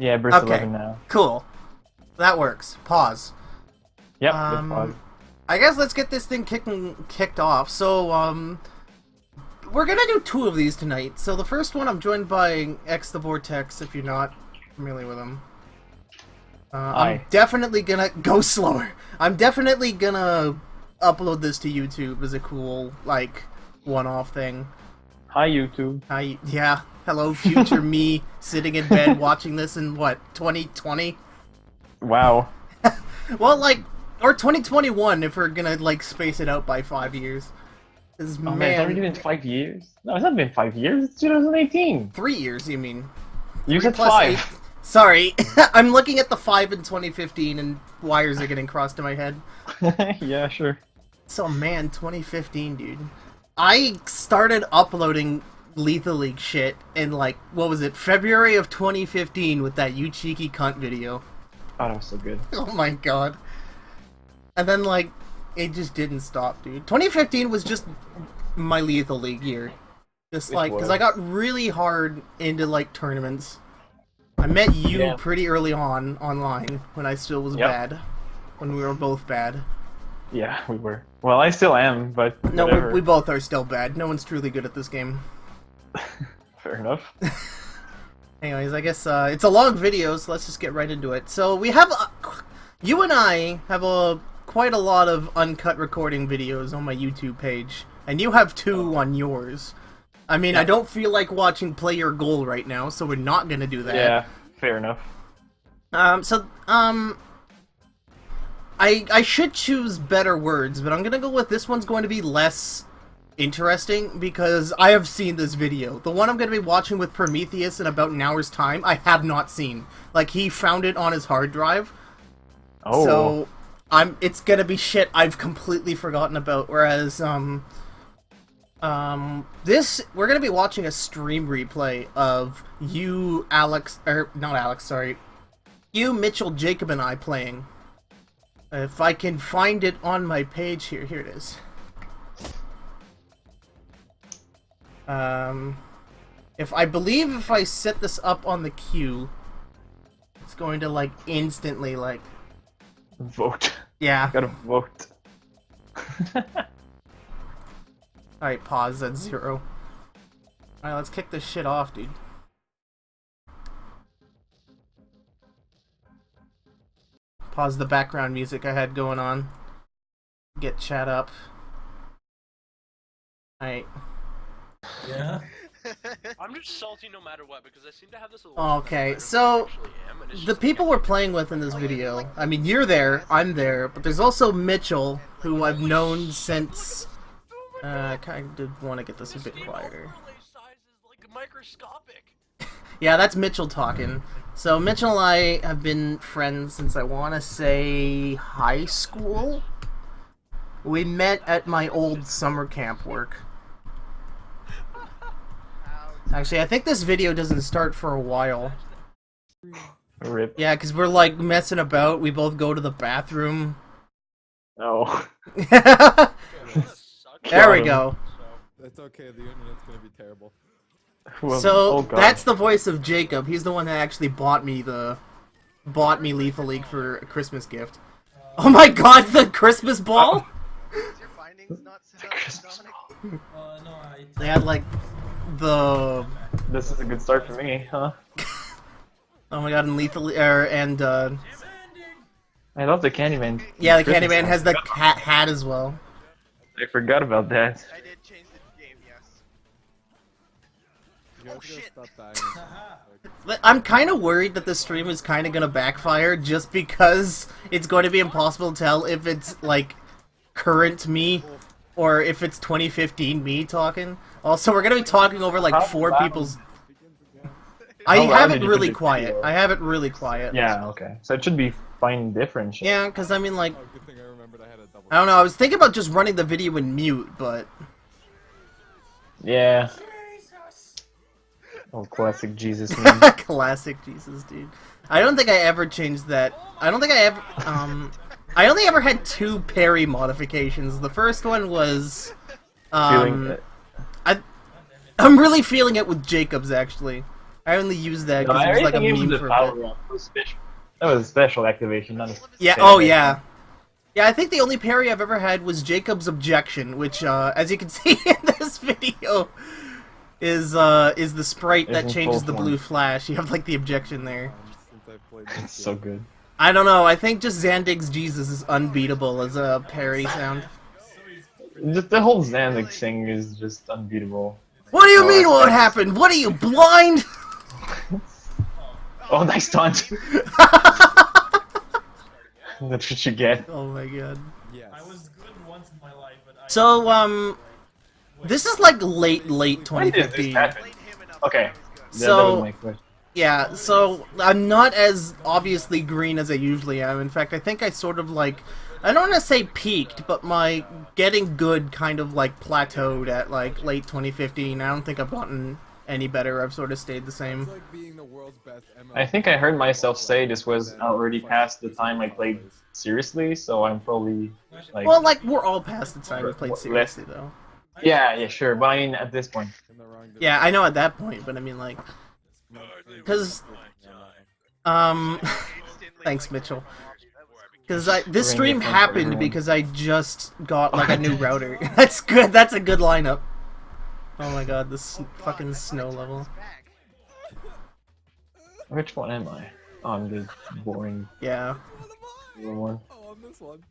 Yeah, Burst Okay. 11 now. Cool. That works. Pause. Yep, good pause. I guess let's get this thing kicked off. So, we're gonna do 2 of these tonight. So the first one, I'm joined by X the Vortex, if you're not familiar with him. I'm Hi. definitely gonna go slower. I'm definitely gonna upload this to YouTube as a cool, like, one-off thing. Hi, YouTube. Yeah. Hello, future me, sitting in bed watching this in, what, 2020? Wow. Well, like, or 2021 if we're gonna, like, space it out by 5 years. 'Cause, Oh man, it's already been 5 years? No, it's not been 5 years. It's 2018. 3 years, you mean? You said Plus 5. 8. Sorry, I'm looking at the 5 in 2015 and wires are getting crossed in my head. Yeah, sure. So, man, 2015, dude. I started uploading Lethal League shit in, like, what was it, February of 2015 with that You Cheeky Cunt video. Oh, that was so good. Oh my god. And then, like, it just didn't stop, dude. 2015 was just my Lethal League year. Just, It like, because was. I got really hard into, like, tournaments. I met you Yeah. pretty early on, online, when I still was Yep. bad. When we were both bad. Yeah, we were. Well, I still am, but No, whatever. we both are still bad. No one's truly good at this game. Fair enough. Anyways, I guess it's a long video, so let's just get right into it. So we have, you and I have quite a lot of uncut recording videos on my YouTube page, and you have 2 on yours. I mean, I don't feel like watching Play Your Goal right now, so we're not gonna do that. Yeah, fair enough. I should choose better words, but I'm gonna go with this one's going to be less interesting because I have seen this video. The one I'm going to be watching with Prometheus in about an hour's time, I have not seen. Like, he found it on his hard drive. Oh. So, it's gonna be shit I've completely forgotten about, whereas, this, we're gonna be watching a stream replay of you, you, Mitchell, Jacob, and I playing. If I can find it on my page here it is. If I set this up on the queue, it's going to, like, instantly, like... Vote. Yeah. Gotta vote. Alright, pause at 0. Alright, let's kick this shit off, dude. Pause the background music I had going on. Get chat up. Alright. Yeah. I'm just salty no matter what because I seem to have this. Okay, so the people we're playing with in this video, I mean, you're there, I'm there, but there's also Mitchell, who I've known since. I kind of want to get this a bit quieter. Microscopic. Yeah, that's Mitchell talking. So Mitchell and I have been friends since I want to say high school. We met at my old summer camp work. Actually, I think this video doesn't start for a while. Rip. Yeah, because we're like messing about. We both go to the bathroom. No. There we him. go. That's okay, the internet's gonna be terrible. Well, So oh God. that's the voice of Jacob. He's the one that actually bought me Lethal League for a Christmas gift. Oh my God, the Christmas ball! Is your findings not set up, Christmas Dominic? No, I... They had like the This is a good start for me, huh? oh my God, and Lethal I love the Candyman. yeah, the Christmas Candyman song. has the hat as well. I forgot about that. I did change the game, yes. You guys Oh, gotta shit. stop dying. But I'm kind of worried that this stream is kind of gonna backfire just because it's going to be impossible to tell if it's like current me or if it's 2015 me talking. Also, we're gonna be talking over like How 4 loud? people's. How I loud have did it you really put the quiet. video? I have it really quiet. Yeah, okay. So it should be fine different. Yeah, because I mean, like, Oh, good thing I remembered I had a double. I don't know. I was thinking about just running the video in mute, but Yeah. Oh, classic Jesus meme. classic Jesus, dude. I don't think I ever changed that. I don't think I ever. I only ever had 2 parry modifications. The first one was. Feeling I'm really feeling it with Jacobs, actually. I only used that No, because I it was like a already gave him meme the for a power bit. up. It was special. That was a special activation, not a Yeah. standard Oh activation. yeah. Yeah, I think the only parry I've ever had was Jacob's Objection, which, as you can see in this video, is the sprite It's that in changes full the form. blue flash. You have like the objection there. Since I've played this It's so game. good. I don't know. I think just Zandig's Jesus is unbeatable as a parry sound. Just the whole Xanax thing is just unbeatable. What do you Oh, mean? I- What happened? What are you blind? Oh, nice taunt! That's what you get. Oh my god. Yes. So this is like late When did this 2015. happen? Played him enough. Okay. That was good. Yeah, that was So my question. yeah, so I'm not as obviously green as I usually am. In fact, I think I sort of like, I don't want to say peaked, but my getting good kind of like plateaued at like late 2015. I don't think I've gotten any better. I've sort of stayed the same. It's like being the world's best MMO. I think I heard myself say this was already past the time I played seriously, so I'm probably like... Well, like we're all past the time we played Less- seriously though. Yeah, sure, but I mean at this point. In the wrong Yeah, I know at that point, but I mean like, because Instantly, thanks, like, Mitchell. that was Because this Bring stream it fun for happened everyone. because I just got like a new router. That's good. That's a good lineup. Oh my god, this fucking snow level. back. Which one am I? Oh, I'm the boring Yeah. one. Oh, on this one.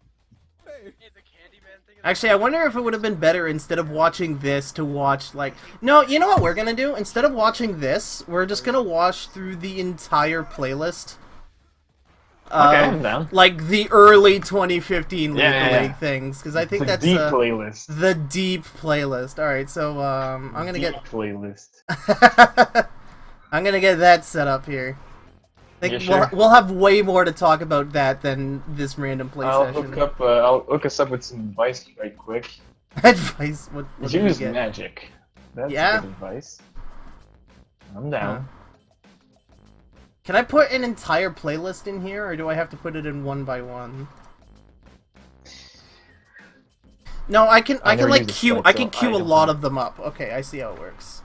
Hey. Hey, the Candyman thing. Actually, I wonder if it would have been better instead of watching this to watch like. No, you know what we're gonna do? Instead of watching this, we're just gonna watch through the entire playlist. Okay, I'm down. Like the early 2015 League Yeah, of yeah, League yeah. things, because I think The that's deep playlist. the deep playlist. All right, so I'm gonna Deep get. playlist. I'm gonna get that set up here. You Think sure? we'll have way more to talk about that than this random play I'll session. I'll hook us up with some advice right quick. Advice? What did you Use get? magic. That's Yeah? good advice. I'm down. Can I put an entire playlist in here, or do I have to put it in one by one? No, I can I never like used the queue. site, I can so queue I a don't lot know. of them up. Okay, I see how it works.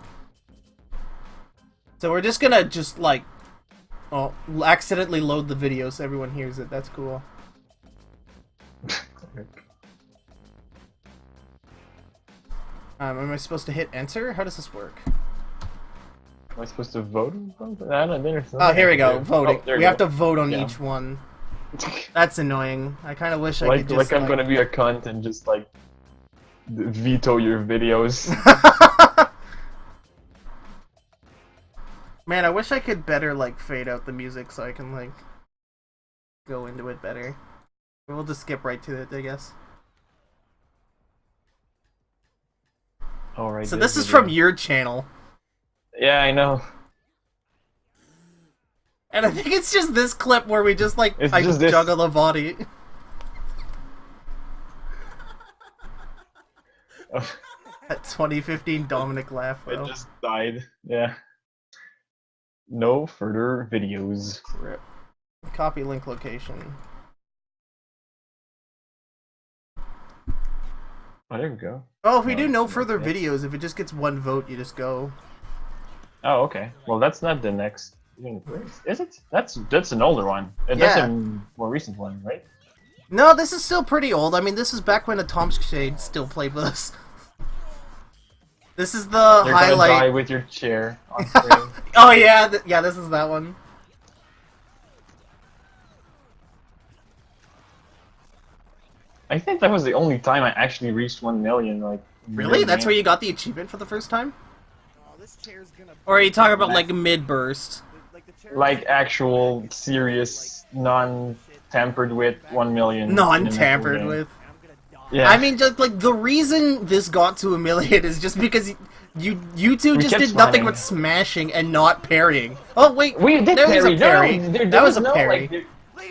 So we're just gonna like, oh, accidentally load the video so everyone hears it. That's cool. Am I supposed to hit enter? How does this work? Am I supposed to vote? I don't know. Oh, here we go. Voting. there We you have go. to vote on Yeah. each one. That's annoying. I kind of wish I like could just I'm gonna be a cunt and just like veto your videos. Man, I wish I could better like fade out the music so I can like go into it better. We'll just skip right to it, I guess. Alright. So this is from your channel, Yeah, I know. and I think it's just this clip where we just like It's I just this. juggle a body. That 2015 Dominic laugh, It bro. just died. Yeah. No further videos. Rip. Copy link location. Oh, there we go. Oh, if we No, do no it's not further yet. videos, if it just gets one vote, you just go. Oh, okay. Well, that's not the next. Is it? That's an older one. That's Yeah. a more recent one, right? No, this is still pretty old. I mean, this is back when Atom's Shade still played with us. This is the You're gonna die highlight. with your chair on screen. Oh yeah, yeah, this is that one. I think that was the only time I actually reached 1 million. Like. in Really? real That's game. where you got the achievement for the first time? Oh, this chair's gonna. Or are you talking about like mid burst? Like the chair. Like actual, serious, non-tampered with 1 million. in a Non-tampered full game. with. I'm gonna die. Yeah. I mean, just like the reason this got to 1 million is just because you two We just kept did nothing spamming. but smashing and not parrying. Oh wait, we did there was parry. a parry. No, there That was a no, parry. Like,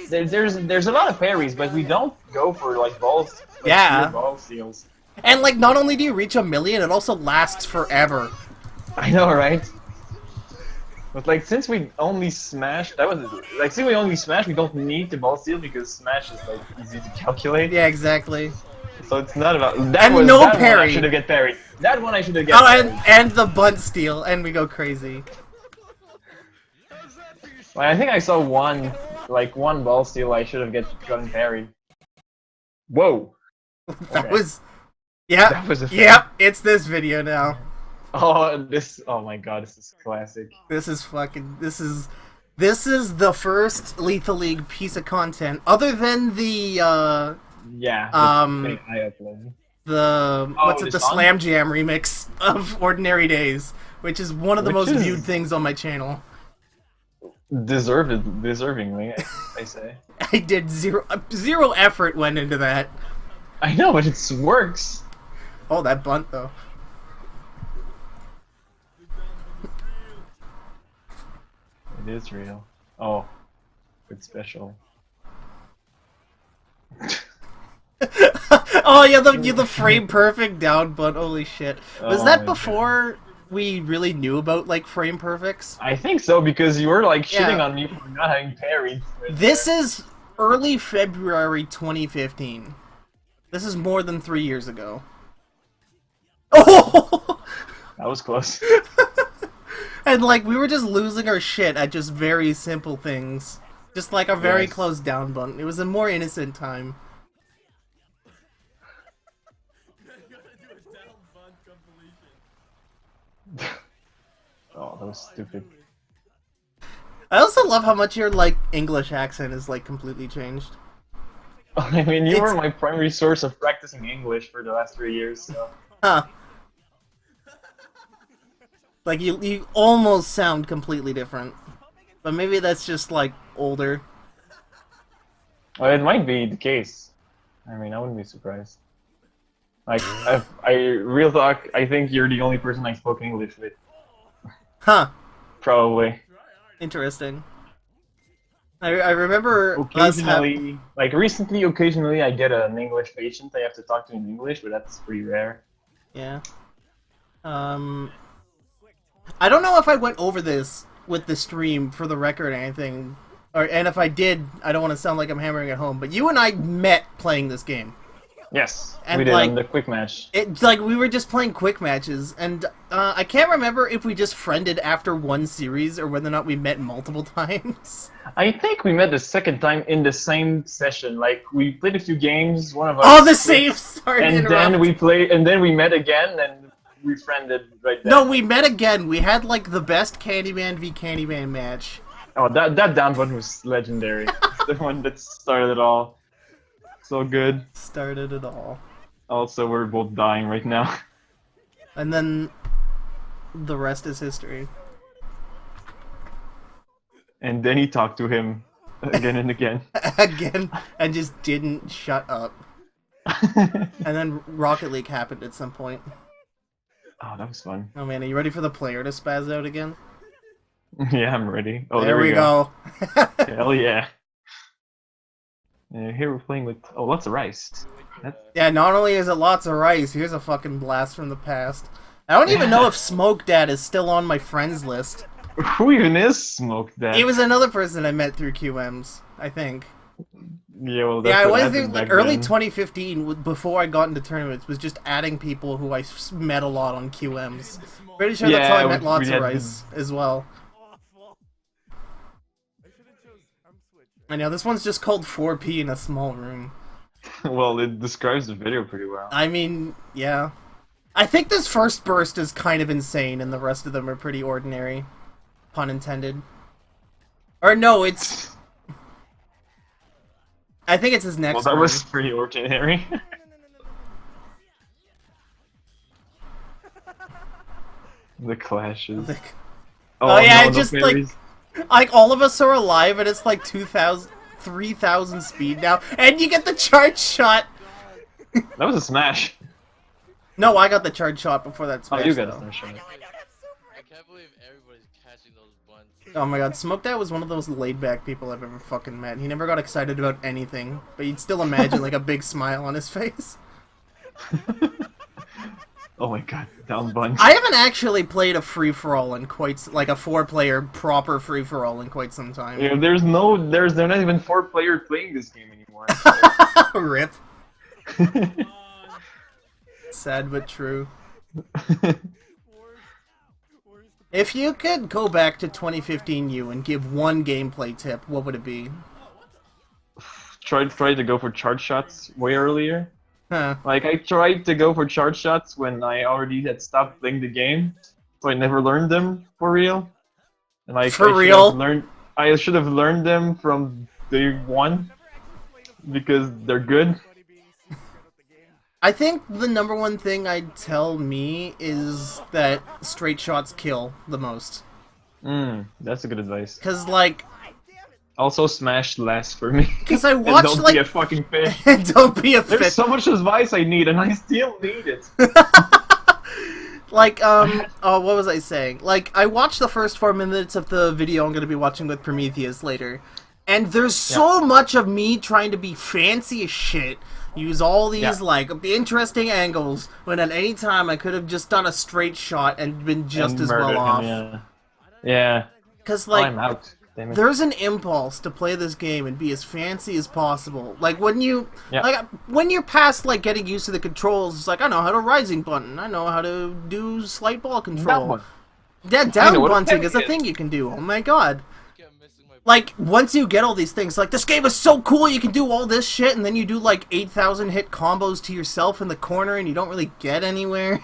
there's a lot of parries, but we don't go for like balls. Like, Yeah. sheer ball steals. And like, not only do you reach 1 million, it also lasts forever. I know, right? But like, since we only smash, that was like, since we only smash, we don't need the ball steal because smash is like easy to calculate. Yeah, exactly. So it's not about that. And was, no that One parry. I should have get parried. That one I should have get. Oh, parried. and the bunt steal, and we go crazy. Like, I think I saw one ball steal I should have gotten parried. Whoa! That Okay. was. Yeah. That was a fail. Yep. It's this video now. Oh my god, this is classic. This is fucking. This is the first Lethal League piece of content, other than the Yeah. Um, I uploaded. the the song? Slam Jam remix of Ordinary Days, which is one of the Which most is- viewed things on my channel. Deservingly, I say. I did zero effort went into that. I know, but it works. Oh, that bunt though. It is real. Oh, good special. Oh yeah, the frame perfect down bunt. Holy shit! Was Oh that my before we really knew about like frame perfects? I think so because you were like shitting Yeah. on me for not having parried. This is early February 2015. This is more than 3 years ago. Oh! That was close. And like we were just losing our shit at just very simple things, just like a very Yes. close down bunt. It was a more innocent time. Oh, that was stupid. I also love how much your like English accent is like completely changed. I mean, you It's- were my primary source of practicing English for the last 3 years, so. Huh. Like you almost sound completely different. But maybe that's just like older. Well, it might be the case. I mean, I wouldn't be surprised. Like, real talk, I think you're the only person I spoke English with. Huh. Probably. Interesting. I remember us Occasionally, like recently, occasionally I get an English patient I have to talk to in English, but that's pretty rare. Yeah. I don't know if I went over this with the stream for the record or anything, and if I did, I don't want to sound like I'm hammering it home. But you and I met playing this game. Yes, And, we did like- on the quick match. It's like we were just playing quick matches, and I can't remember if we just friended after one series or whether or not we met multiple times. I think we met the second time in the same session. Like we played a few games. One of us. Oh, the quit, save! Sorry to And interrupt. then we met again and we friended right there. No, we met again. We had like the best Candyman v Candyman match. Oh, that down one was legendary. It's the one that started it all. So good. Started it all. Also, we're both dying right now. And then the rest is history. And then he talked to him again and again. Again, and just didn't shut up. And then Rocket League happened at some point. Oh, that was fun. Oh man, are you ready for the player to spaz out again? Yeah, I'm ready. Oh, there we go. Hell yeah. Here we're playing with lots of rice. Yeah, not only is it lots of rice, here's a fucking blast from the past. I don't even know if Smoke Dad is still on my friends list. Who even is Smoke Dad? He was another person I met through QMs, I think. Yeah, well, that's Yeah, I what was happened thinking like back early then. 2015, before I got into tournaments, was just adding people who I met a lot on QMs. Pretty sure that's how I Yeah, met we lots had of rice as well. Awful. I should have chose arm switch. I know this one's just called 4P in a small room. Well, it describes the video pretty well. I mean, yeah. I think this first burst is kind of insane, and the rest of them are pretty ordinary. Pun intended. Or no, it's... I think it's his next Well, that one. was pretty ordinary. The clashes. Like, Oh, yeah, no, it just, no like- parries. like, all of us are alive, and it's like 3,000 speed now, and you get the charge shot! That was a smash. No, I got the charge shot before that Oh, smash, you got a though. smash shot. I can't believe everybody's catching those bunts. Oh my god, Smoke Dad was one of those laid-back people I've ever fucking met. He never got excited about anything, but you'd still imagine, like, a big smile on his face. Oh my god, down bunch. I haven't actually played a free-for-all in like a 4-player proper free-for-all in quite some time. Yeah, there's not even 4 players playing this game anymore. Rip. Sad but true. Worst If you could go back to 2015 you and give one gameplay tip, what would it be? Tried to go for charge shots way earlier. Huh. Like I tried to go for charge shots when I already had stopped playing the game, so I never learned them for real. And like For real? I should have learned them from day one because they're good. I think the number one thing I'd tell me is that straight shots kill the most. That's a good advice. Cause like, Also, smash last for me. cause I And watched don't like, be a fucking fish. don't be a There's fit. so much advice I need, and I still need it. Like, oh, what was I saying? Like, I watched the first 4 minutes of the video I'm gonna be watching with Prometheus later, and there's so much of me trying to be fancy as shit, use all these, like, interesting angles, when at any time I could have just done a straight shot and been just And as well murdered him, off. Yeah. Yeah. Because, Oh, like, I'm out. Damn it. there's an impulse to play this game and be as fancy as possible. Like when you, Yeah. like when you're past like getting used to the controls, it's like I know how to rising button, I know how to do slight ball control. That one. Yeah, I down know what a bunting tank is a is. thing you can do. Oh my god! Kept missing my Like once you get all these things, like this game is so cool, you can do all this shit, and then you do like 8,000 hit combos to yourself in the corner, and you don't really get anywhere.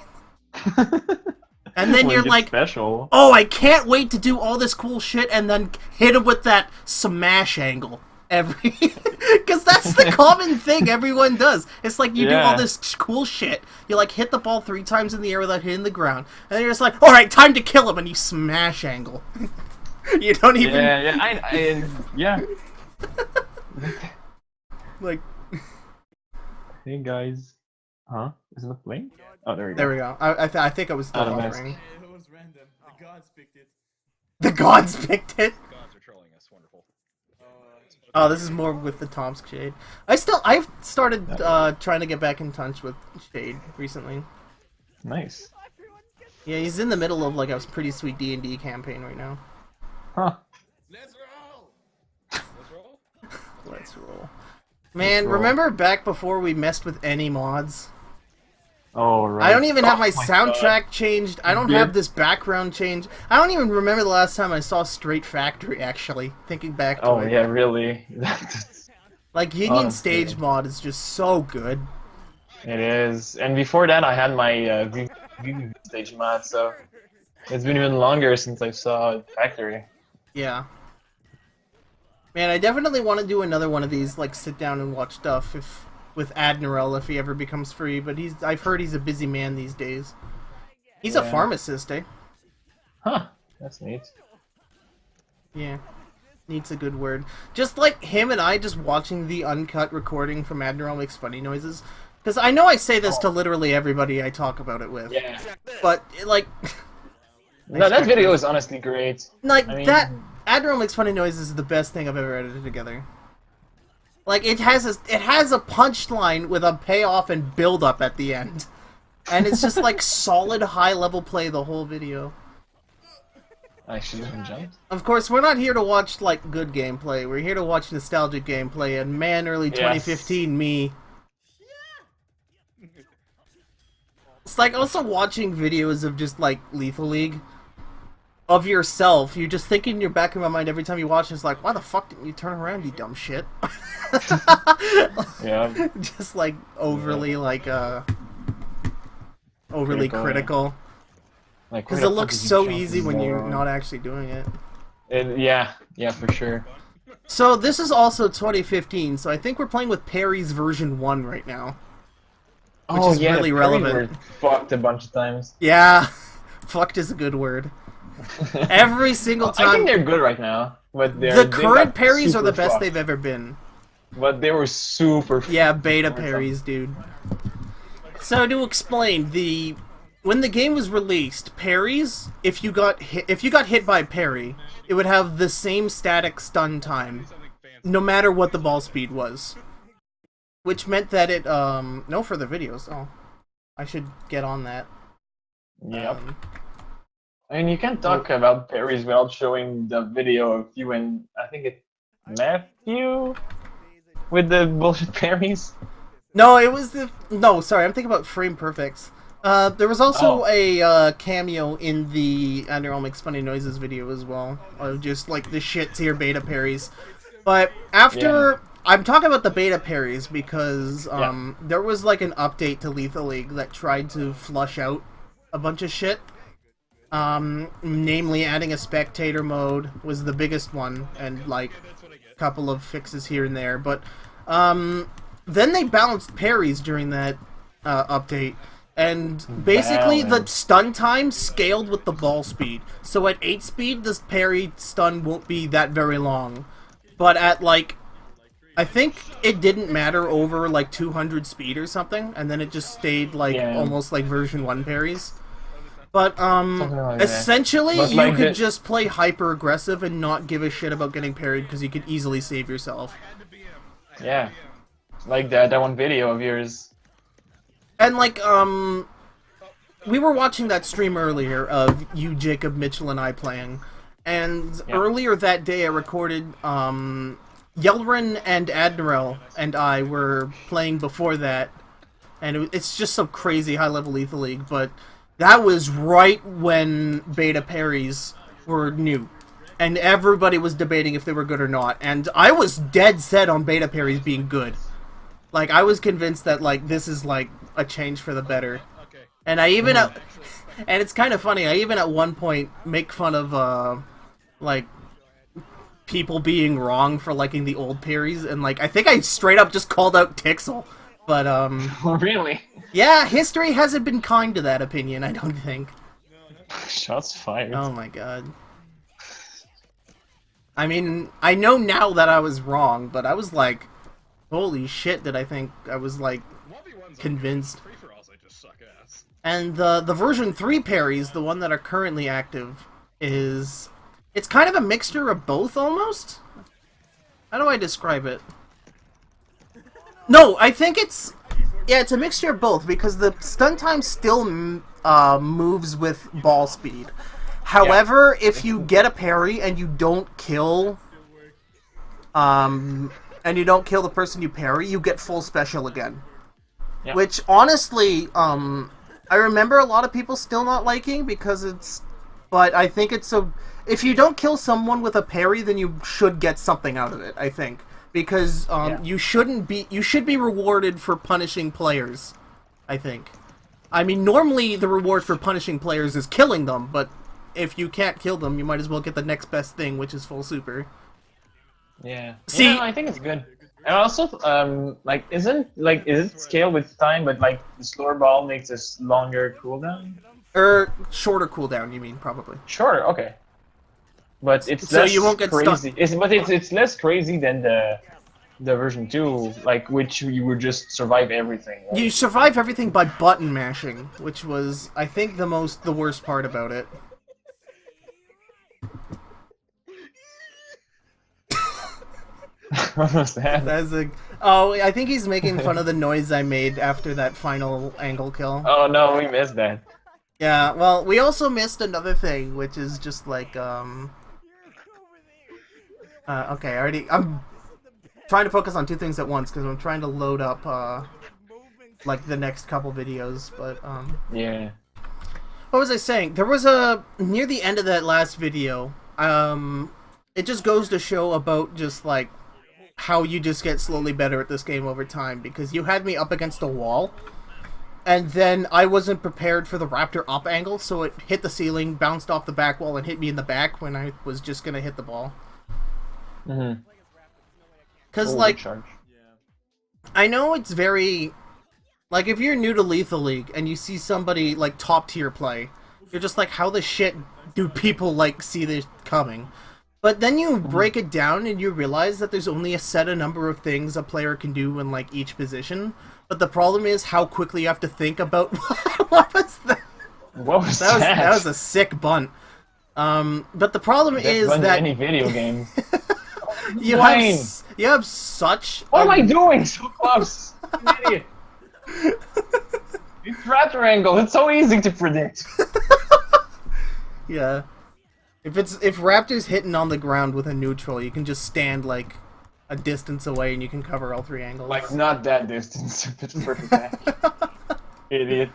And then Well, you're it's like, special. oh, I can't wait to do all this cool shit and then hit him with that smash angle. Because that's the common thing everyone does. It's like you do all Yeah. this cool shit. You like hit the ball 3 times in the air without hitting the ground. And then you're just like, alright, time to kill him. And you smash angle. You don't even, Yeah. like, Hey guys. Huh? Isn't it playing? Oh, there we go. there we go. I think I was still Out of mess. offering. It was random. The gods picked it. The gods picked it. Gods are trolling us. Wonderful. Oh, this is more with the Tomsk Shade. I've started trying to get back in touch with Shade recently. Nice. Yeah, he's in the middle of like a pretty sweet D&D campaign right now. Huh. Let's roll. Let's roll. Let's roll. Man, roll. remember back before we messed with any mods? Oh, right. I don't even have my Oh soundtrack changed. I don't Yeah. have this background changed. I don't even remember the last time I saw Straight Factory, actually. Thinking back to Oh, it. yeah, really. Like, Union Oh, Stage yeah. mod is just so good. It is. And before that, I had my VV stage mod, so it's been even longer since I saw Factory. Yeah. Man, I definitely want to do another one of these, like, sit down and watch stuff with Admiral if he ever becomes free, but I've heard he's a busy man these days. He's a Yeah. pharmacist, eh? Huh. That's neat. Yeah. Needs a good word. Just like him and I just watching the uncut recording from Admiral makes funny noises. Because I know I say this to literally everybody I talk about it with. Yeah. But, like... No, that video is honestly great. Like, I mean- that Admiral Makes Funny Noises is the best thing I've ever edited together. Like, it has a punchline with a payoff and build-up at the end. And it's just, like, solid high-level play the whole video. I should have jumped. Of course, we're not here to watch, like, good gameplay. We're here to watch nostalgic gameplay, and man, early 2015 me. It's like also watching videos of just, like, Lethal League. Of yourself. You just think in your back of my mind every time you watch, it's like, why the fuck didn't you turn around, you dumb shit? Yeah. Just, like, overly, like, overly critical. Like, Because where it the fuck looks did you so jump, easy you when you're moron? not actually doing it. Yeah, for sure. So, this is also 2015, so I think we're playing with Perry's version 1 right now. Which is really Perry relevant. were fucked a bunch of times. Yeah, fucked is a good word. Every single I time. think they're good right now, but The they current got Perrys are the super best fucked. they've ever been. But they were super. Yeah, beta Perrys, dude. So to explain, when the game was released, Perrys, if you got hit by Perry, it would have the same static stun time, no matter what the ball speed was. Which meant that it no further videos. Oh, I should get on that. Yep. I mean, you can't talk about Perry's without showing the video of you and I think it's Matthew with the bullshit Perry's. No, it was sorry, I'm thinking about Frame Perfects. There was also Oh. a cameo in the Underall Makes Funny Noises video as well, of just like the shit tier beta parries. But after I'm talking about the beta parries because there was like an update to Lethal League that tried to flush out a bunch of shit. Namely, adding a spectator mode was the biggest one, and like a couple of fixes here and there. But then they balanced parries during that update. And basically, the stun time scaled with the ball speed. So at 8 speed, this parry stun won't be that very long. But at, like, I think it didn't matter over, like, 200 speed or something. And then it just stayed, like, almost like version 1 parries. But, like essentially, but you like could just play hyper-aggressive and not give a shit about getting parried because you could easily save yourself. Yeah. Like that one video of yours. And, like, we were watching that stream earlier of you, Jacob, Mitchell, and I playing. And earlier that day I recorded, Yelrin and Admiral and I were playing before that. And it's just some crazy high-level Lethal League, but that was right when beta parries were new. And everybody was debating if they were good or not. And I was dead set on beta parries being good. Like, I was convinced that, like, this is, like, a change for the better. And I even, and it's kind of funny, I even at one point make fun of, like, people being wrong for liking the old parries, and, like, I think I straight up just called out Tixel. But, Really? yeah, history hasn't been kind to that opinion, I don't think. Shots fired. Oh my god. I mean, I know now that I was wrong, but I was like, holy shit, did I think I was, like, convinced. And the version 3 parries, the one that are currently active, it's kind of a mixture of both, almost? How do I describe it? No, I think it's a mixture of both, because the stun time still moves with ball speed. However, if you get a parry and you don't kill the person you parry, you get full special again. Yeah. Which, honestly, I remember a lot of people still not liking because but I think if you don't kill someone with a parry, then you should get something out of it, I think. Because, you should be rewarded for punishing players, I think. I mean, normally the reward for punishing players is killing them, but if you can't kill them, you might as well get the next best thing, which is full super. Yeah. See- Yeah, I think it's good. And also, is it scaled with time, but like the slower ball makes a longer cooldown? Shorter cooldown, you mean, probably. Sure, okay. But it's So less you won't get crazy. It's less crazy than the version 2, like which you would just survive everything. Right? You survive everything by button mashing, which was, I think, the worst part about it. What was that? I think he's making fun of the noise I made after that final angle kill. Oh no, we missed that. Yeah, well, we also missed another thing, which is just like, okay, I'm trying to focus on two things at once, because I'm trying to load up, like, the next couple videos, but, Yeah. what was I saying? There was near the end of that last video, it just goes to show about just, like, how you just get slowly better at this game over time, because you had me up against a wall, and then I wasn't prepared for the Raptor up angle, so it hit the ceiling, bounced off the back wall, and hit me in the back when I was just gonna hit the ball. Mm-hmm. Because, like, I know it's very... Like, if you're new to Lethal League, and you see somebody, like, top-tier play, you're just like, how the shit do people, like, see this coming? But then you break it down and you realize that there's only a set number of things a player can do in, like, each position. But the problem is how quickly you have to think about... What was that? What was that? That was a sick bunt. But the problem is that... any video game. you have such... What am I doing? So close. I'm an idiot. It's Raptor angle. It's so easy to predict. Yeah. If Raptor's hitting on the ground with a neutral, you can just stand, like, a distance away and you can cover all three angles. Like, not that distance. It's perfect back. Idiot.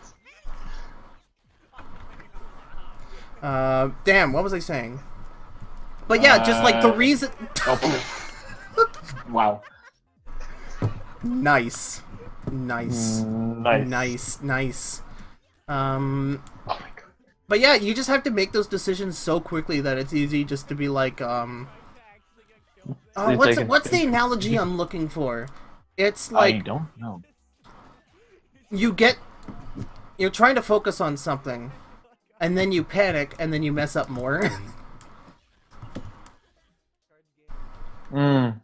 Damn, what was I saying? But yeah, just like the reason. Oh. Wow. Nice. Nice. Nice. Nice. Nice. Oh my god. But yeah, you just have to make those decisions so quickly that it's easy just to be like, what's the analogy I'm looking for? It's I like don't know. you're trying to focus on something, and then you panic, and then you mess up more.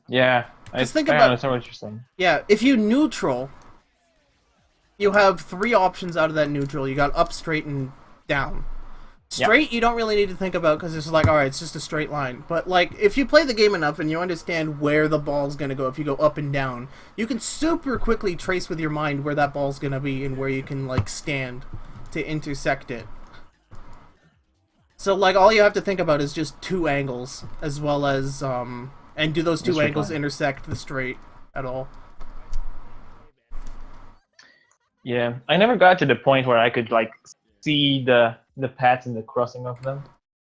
Yeah. Just think I about- understand what you're saying. Yeah, if you neutral, you have 3 options out of that neutral. You got up, straight, and down. Straight, you don't really need to think about because it's like, alright, it's just a straight line. But, like, if you play the game enough and you understand where the ball's gonna go, if you go up and down, you can super quickly trace with your mind where that ball's gonna be and where you can, like, stand to intersect it. So, like, all you have to think about is just 2 angles, as well as, and do those 2 straight angles line. intersect the straight at all? Yeah, I never got to the point where I could like see the paths and the crossing of them.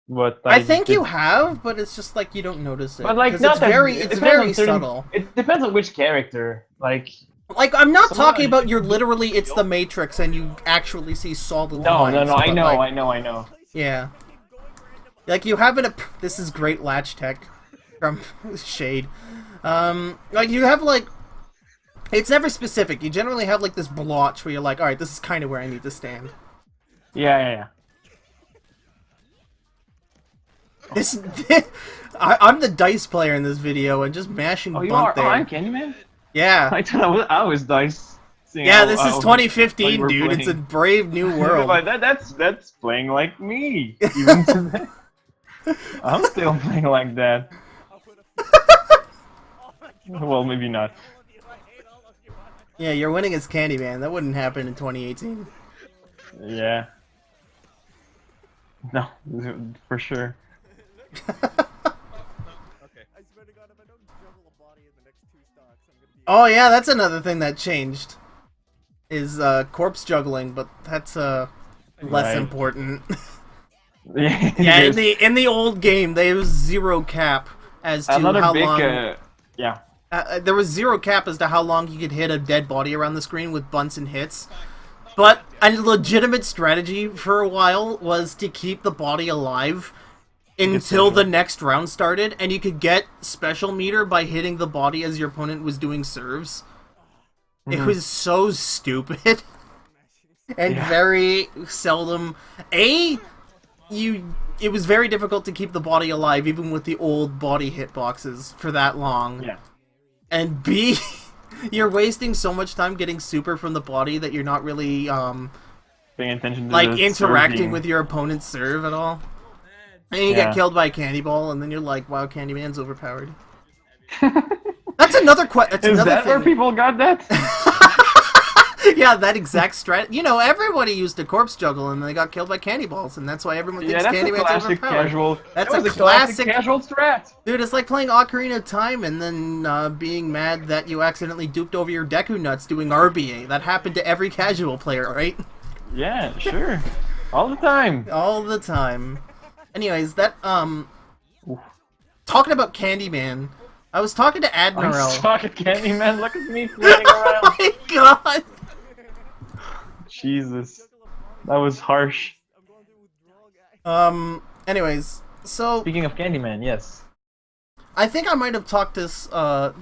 But I think you have, but it's just like you don't notice it. But like 'Cause not it's that, very, it it's depends very on certain- subtle. It depends on which character. Like Like I'm not Someone- talking about you're literally it's the Matrix and you actually see solid no, lines. I but, know, like, I know. Yeah. Like you have an this is great latch tech from Shade. Like you have like it's never specific. You generally have like this blotch where you're like, all right, this is kind of where I need to stand. Yeah. This I'm the dice player in this video and just mashing Oh, you bunt are. there. Oh, I'm Candyman. Yeah. I thought I was dice. seeing Yeah, how- this is how 2015, you were dude. It's a playing. brave new world. But that's playing like me. Even today. I'm still playing like that. Well, maybe not. Yeah, you're winning as Candyman. That wouldn't happen in 2018. Yeah. No, for sure. I swear to God, if I don't juggle a body in the next 2 stocks, I'm gonna be. Oh yeah, that's another thing that changed. Is corpse juggling, but that's less Right. important. Yeah, Yeah, there's in the old game, there was 0 cap as to another how big. long. Yeah. There was 0 cap as to how long you could hit a dead body around the screen with bunts and hits. But a legitimate strategy for a while was to keep the body alive until the next round started, and you could get special meter by hitting the body as your opponent was doing serves. It was so stupid. And Yeah. very seldom. It was very difficult to keep the body alive, even with the old body hitboxes, for that long. Yeah. And B, you're wasting so much time getting super from the body that you're not really, Paying attention to like, the interacting serving. with your opponent's serve at all. And you Yeah. get killed by a Candy Ball, and then you're like, wow, Candyman's overpowered. That's another Is that where people got that? Yeah, that exact strat. You know, everybody used to corpse juggle, and they got killed by Candy Balls, and that's why everyone Yeah, thinks that's a Candyman's classic overpowered. casual. That's that was a a classic classic- casual strat. Dude, it's like playing Ocarina of Time and then being mad that you accidentally duped over your Deku Nuts doing RBA. That happened to every casual player, right? Yeah, sure. All the time. All the time. Anyways, that, talking about Candyman, I was talking to I'm Admiral. stuck at Candyman. Look at me floating around. Oh my god! Jesus. That was harsh. Anyways, so, Speaking of Candyman, yes. I think I might have talked this, to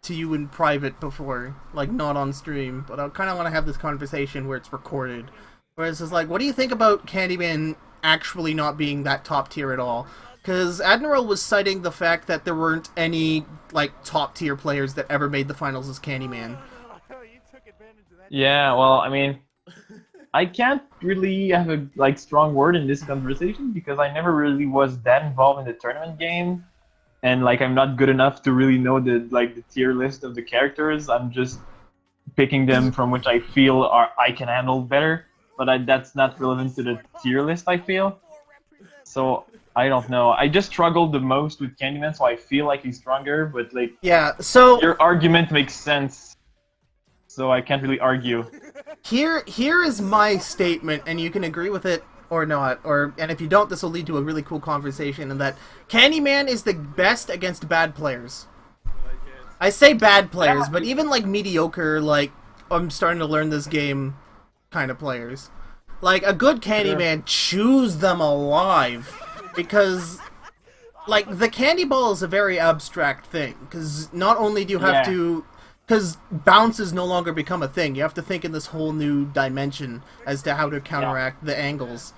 you in private before, like, not on stream, but I kind of want to have this conversation where it's recorded. Where it's just like, what do you think about Candyman actually not being that top tier at all? Because Admiral was citing the fact that there weren't any, like, top tier players that ever made the finals as Candyman. You took advantage of that. Yeah, well, I mean, I can't really have a like strong word in this conversation because I never really was that involved in the tournament game, and like I'm not good enough to really know the tier list of the characters. I'm just picking them from which I feel I can handle better, but that's not relevant to the tier list, I feel. So I don't know. I just struggled the most with Candyman, so I feel like he's stronger. But like Yeah, so your argument makes sense, so I can't really argue. here is my statement, and you can agree with it or not, and if you don't, this will lead to a really cool conversation, and that Candyman is the best against bad players. I say bad players, but even like mediocre, like I'm starting to learn this game kind of players. Like a good Candyman chews them alive, because like the candy ball is a very abstract thing, because not only do you have to, because bounces no longer become a thing, you have to think in this whole new dimension as to how to counteract the angles.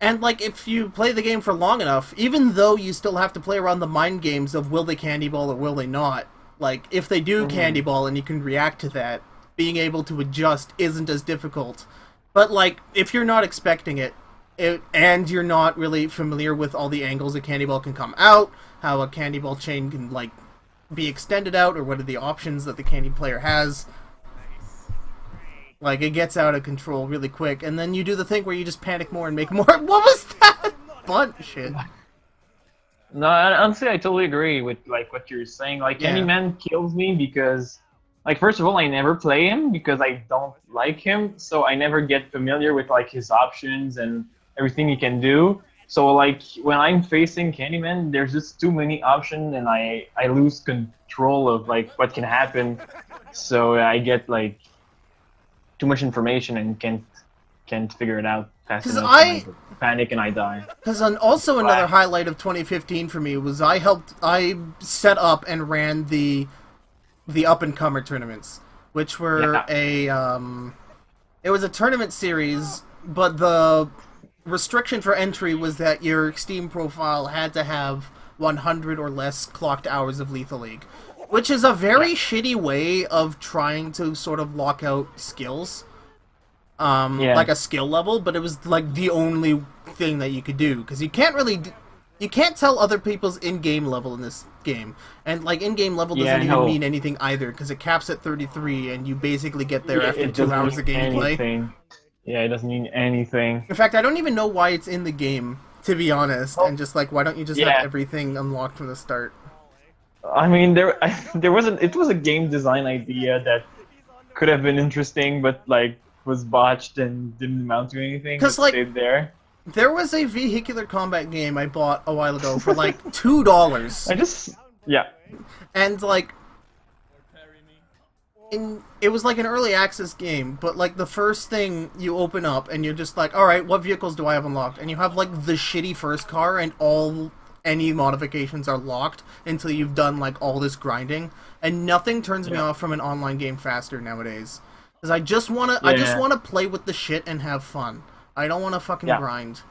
And like if you play the game for long enough, even though you still have to play around the mind games of will they candy ball or will they not, like if they do candy ball and you can react to that, being able to adjust isn't as difficult. But like if you're not expecting it, and you're not really familiar with all the angles a candy ball can come out, how a candy ball chain can like be extended out, or what are the options that the candy player has, like it gets out of control really quick, and then you do the thing where you just panic more and make more. What was that? Bunt shit. No, honestly, I totally agree with like what you're saying. Like Candyman kills me because, like, first of all, I never play him because I don't like him, so I never get familiar with like his options and everything he can do. So like when I'm facing Candyman, there's just too many options, and I lose control of like what can happen. So I get like too much information and can't figure it out fast enough. I panic and I die. Because also another highlight of 2015 for me was I set up and ran the up and comer tournaments, which were it was a tournament series, but the restriction for entry was that your Steam profile had to have 100 or less clocked hours of Lethal League, which is a very shitty way of trying to sort of lock out skills, like a skill level, but it was like the only thing that you could do, because you can't tell other people's in-game level in this game, and like in-game level doesn't even mean anything either, because it caps at 33 and you basically get there after 2 hours of gameplay. Yeah, it doesn't mean anything. In fact, I don't even know why it's in the game, to be honest, and just like, why don't you just have everything unlocked from the start? I mean, it was a game design idea that could have been interesting, but like was botched and didn't amount to anything. Because like, stayed there. There was a vehicular combat game I bought a while ago for like $2. And like, it was like an early access game, but like the first thing you open up and you're just like, alright, what vehicles do I have unlocked? And you have like the shitty first car, and any modifications are locked until you've done like all this grinding, and nothing turns me off from an online game faster nowadays. Because I just wanna play with the shit and have fun. I don't wanna fucking grind.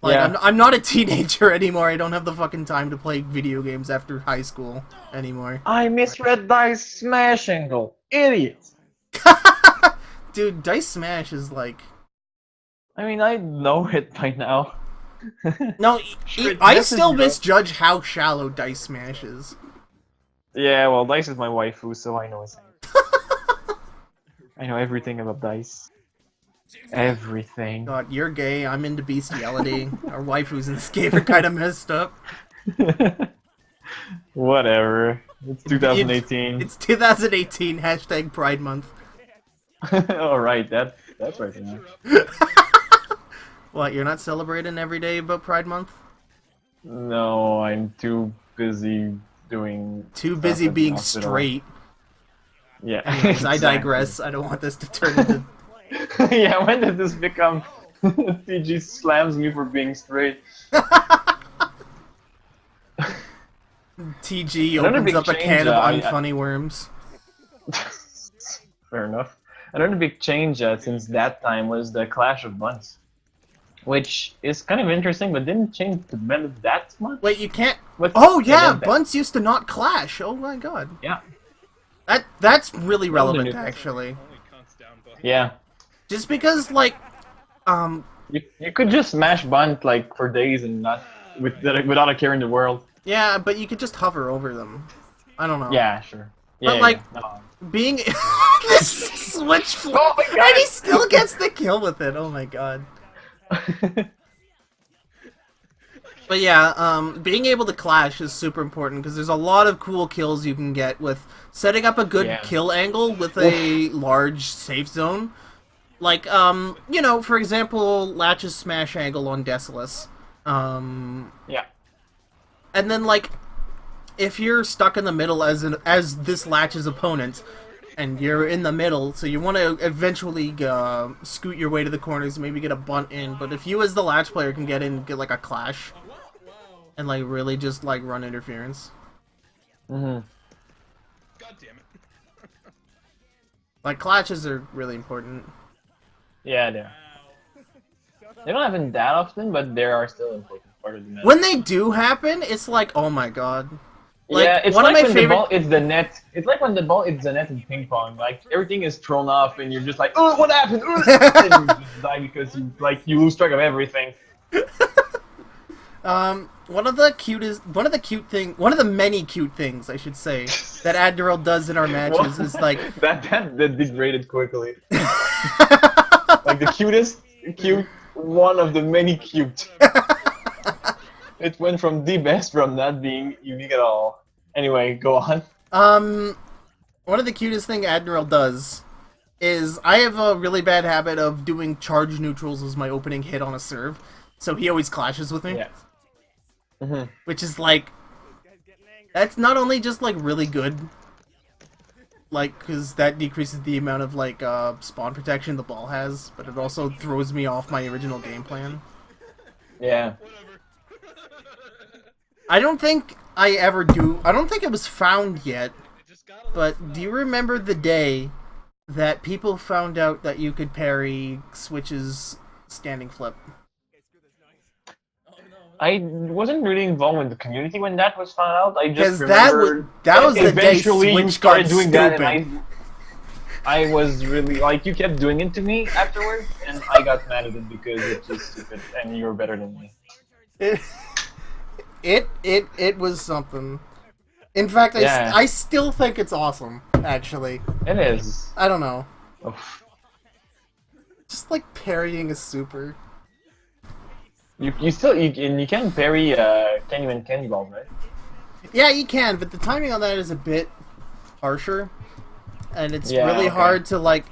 Like, I'm not a teenager anymore. I don't have the fucking time to play video games after high school anymore. I misread Dice Smash Angle. Idiot! Dude, Dice Smash is like... I mean, I know it by now. No, I still misjudge how shallow Dice Smash is. Yeah, well, Dice is my waifu, so I know it's... I know everything about Dice. Everything. God, you're gay, I'm into bestiality. Our waifus in this game are kind of messed up. Whatever. It's 2018. It's 2018, hashtag Pride Month. Alright, that's right now. What, you're not celebrating every day about Pride Month? No, I'm too busy doing... Too busy being straight. Yeah. Anyways, I digress. I don't want this to turn into... Yeah, when did this become TG slams me for being straight? TG opens up a can of unfunny worms. Fair enough. Another big change since that time was the Clash of Buns, which is kind of interesting, but didn't change the meta that much. Wait, you can't... Oh yeah, Bunts used to not clash. Oh my god. Yeah. That's really relevant, actually. Yeah. Just because, like, you could just smash Bunt like for days and not without a care in the world. Yeah, but you could just hover over them. I don't know. Yeah, sure. Yeah, but like, being this switch flow, and he still gets the kill with it. Oh my god. But yeah, being able to clash is super important, because there's a lot of cool kills you can get with setting up a good kill angle with a large safe zone. Like, you know, for example, Latch's smash angle on Decimus. Yeah. And then, like, if you're stuck in the middle as this Latch's opponent, and you're in the middle, so you want to eventually scoot your way to the corners, maybe get a bunt in, but if you as the Latch player can get in, get, like, a clash, and, like, really just, like, run interference. Mm-hmm. God damn it. Like, clashes are really important. Yeah, they are. They don't happen that often, but they are still an important part of the meta. When they do happen, it's like, oh my god. Like, yeah, it's one like of my when favorite... the ball hits the net. It's like when the ball hits the net in ping pong. Like everything is thrown off, and you're just like, "Oh, what happened?" And you just die because you lose track of everything. One of the many cute things, I should say, that Admiral does in our matches is like... that degraded quickly. Like the cute, one of the many cute. It went from the best from not being unique at all. Anyway, go on. One of the cutest thing Admiral does is I have a really bad habit of doing charge neutrals as my opening hit on a serve, so he always clashes with me. Yeah. Mm-hmm. Which is like, that's not only just like really good, like, because that decreases the amount of like spawn protection the ball has, but it also throws me off my original game plan. Yeah. I don't think I don't think it was found yet, but do you remember the day that people found out that you could parry Switch's standing flip? I wasn't really involved with the community when that was found out. I just 'Cause that remember was the day eventually you Switch started got doing that, and stupid. I was really like, you kept doing it to me afterwards, and I got mad at it because it was stupid, and you were better than me. It was something. In fact, Yeah. I still think it's awesome. Actually, It is. I don't know. Oof. Just like parrying a super. You can parry Kenny and Candy Ball, right? Yeah, you can, but the timing on that is a bit harsher, and it's Yeah, really okay. hard to like.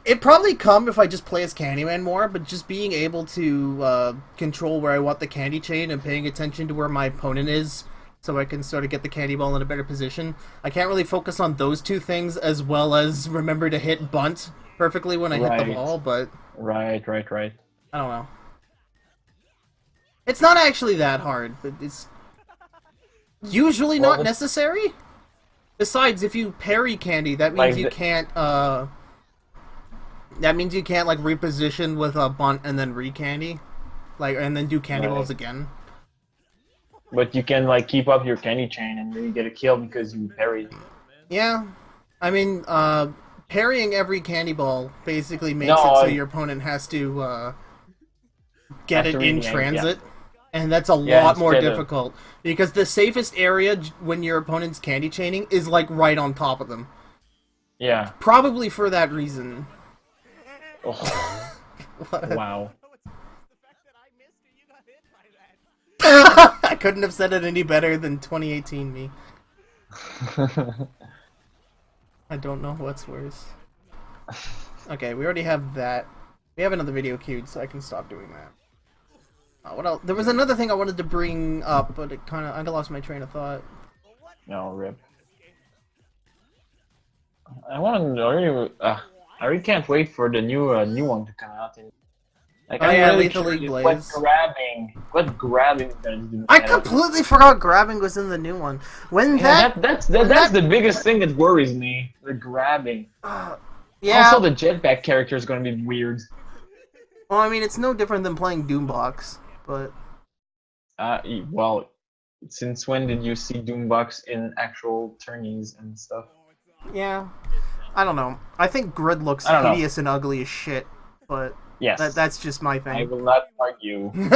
It probably come if I just play as Candyman more, but just being able to control where I want the candy chain and paying attention to where my opponent is, so I can sort of get the candy ball in a better position. I can't really focus on those two things as well as remember to hit bunt perfectly when I hit the Right. ball, but Right. I don't know. It's not actually that hard, but it's usually not Well, necessary. Besides, if you parry candy, that means Like you the- can't. That means you can't like reposition with a bunt and then re-candy, like and then do candy Right. balls again. But you can like keep up your candy chain and then you get a kill because you parried. Yeah, I mean, parrying every candy ball basically makes No, it so I- your opponent has to get Has it to in re-aim, yeah. transit, and that's a Yeah, lot more instead of- difficult because the safest area when your opponent's candy chaining is like right on top of them. Yeah. Probably for that reason. Oh, wow. I couldn't have said it any better than 2018 me. I don't know what's worse. Okay, we already have that. We have another video queued, so I can stop doing that. What else? There was another thing I wanted to bring up, but it I lost my train of thought. No, rip. I want to. I really can't wait for the new one to come out. Like, Oh, I'm yeah, really Lethal League curious Blaze. what grabbing is gonna do. I completely forgot grabbing was in the new one. When Yeah, that, that's that- the biggest thing that worries me. The grabbing. yeah. Also, the jetpack character is gonna be weird. Well, I mean, it's no different than playing Doombox, but Well, since when did you see Doombox in actual tourneys and stuff? yeah. I don't know. I think Grid looks I don't know. hideous and ugly as shit, but Yes. that's just my I thing. will not argue. He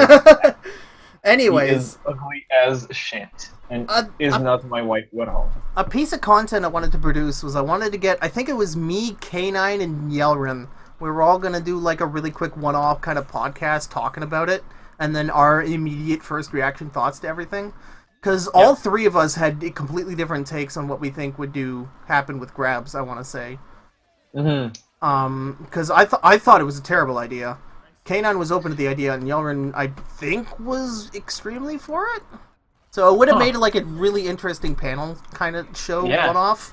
Anyways, is ugly as shit, and Uh, is uh, not my wife at all. a piece of content I wanted to produce was I wanted to get, I think it was me, K9, and Yelrin. We were all going to do like a really quick one-off kind of podcast talking about it, and then our immediate first reaction thoughts to everything. Because all three of us had completely different takes on what we think would happen with grabs, I want to say. Mm-hmm. Because I thought it was a terrible idea. K9 was open to the idea, and Yelrin, I think, was extremely for it. So it would have made like a really interesting panel kind of show going off.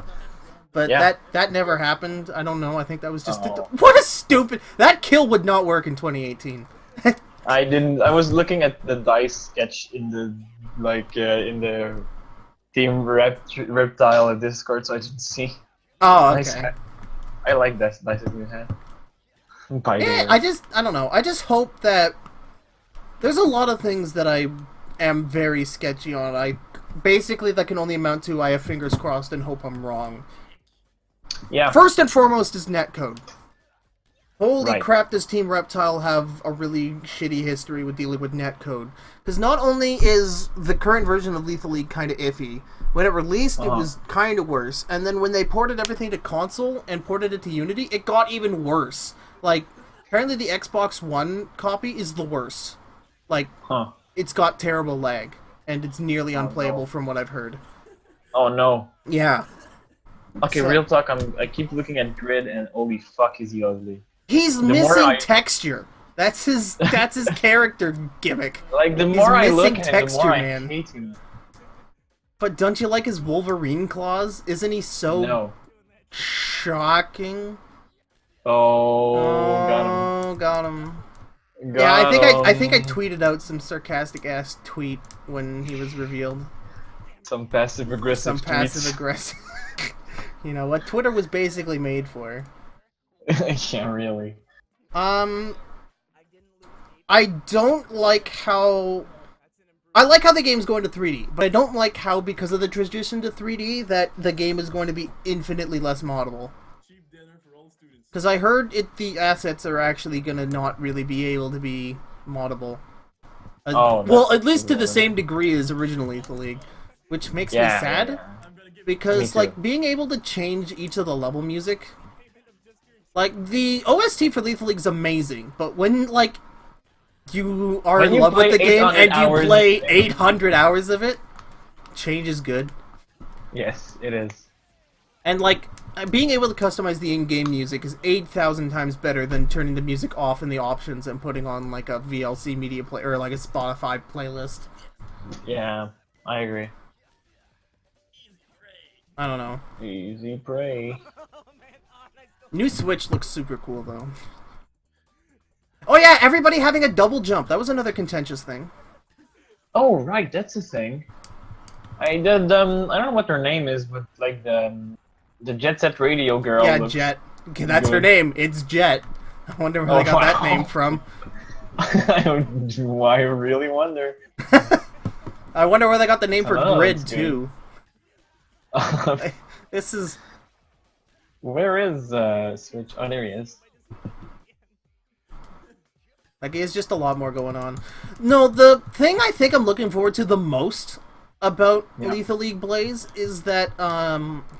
But that never happened. I don't know. I think that was just what a stupid. That kill would not work in 2018. I didn't. I was looking at the dice sketch in the in the Team Reptile Discord, so I didn't see. Oh, okay. I like that dice you had. Yeah, I don't know. I just hope that there's a lot of things that I am very sketchy on. Basically that can only amount to I have fingers crossed and hope I'm wrong. Yeah. First and foremost is netcode. Holy crap, does Team Reptile have a really shitty history with dealing with netcode. Because not only is the current version of Lethal League kind of iffy, when it released, it was kind of worse. And then when they ported everything to console and ported it to Unity, it got even worse. Like, apparently the Xbox One copy is the worst. Like, it's got terrible lag. And it's nearly unplayable from what I've heard. Oh no. Yeah. Okay, real talk, I keep looking at Grid and holy fuck is he ugly. He's missing texture. That's his character gimmick. Like the more I look at him, the more I hate him. But don't you like his Wolverine claws? Isn't he so shocking? Oh, got him. Yeah, I think I tweeted out some sarcastic ass tweet when he was revealed. Some passive aggressive. You know what Twitter was basically made for. Yeah, really. I don't like how... I like how the game's going to 3D, but I don't like how, because of the transition to 3D, that the game is going to be infinitely less moddable. Because I heard the assets are actually going to not really be able to be moddable. Well, at least to the same degree as original Lethal League. Which makes me sad. Yeah. Because, like, being able to change each of the level music... Like, the OST for Lethal League is amazing, but when, like, you are in love with the game and you play 800 hours of it, change is good. Yes, it is. And, like, being able to customize the in-game music is 8,000 times better than turning the music off in the options and putting on, like, a VLC media player or, like, a Spotify playlist. Yeah, I agree. I don't know. Easy prey. New Switch looks super cool, though. Oh yeah, everybody having a double jump. That was another contentious thing. Oh, right, that's the thing. I don't know what her name is, but, like, the Jet Set Radio girl. Yeah, Jet. Okay, that's her name. It's Jet. I wonder where they got that name from. I really wonder. I wonder where they got the name for Grid, too. This is... Where is Switch? Oh, there he is. Like, there's just a lot more going on. No, the thing I think I'm looking forward to the most about Lethal League Blaze is that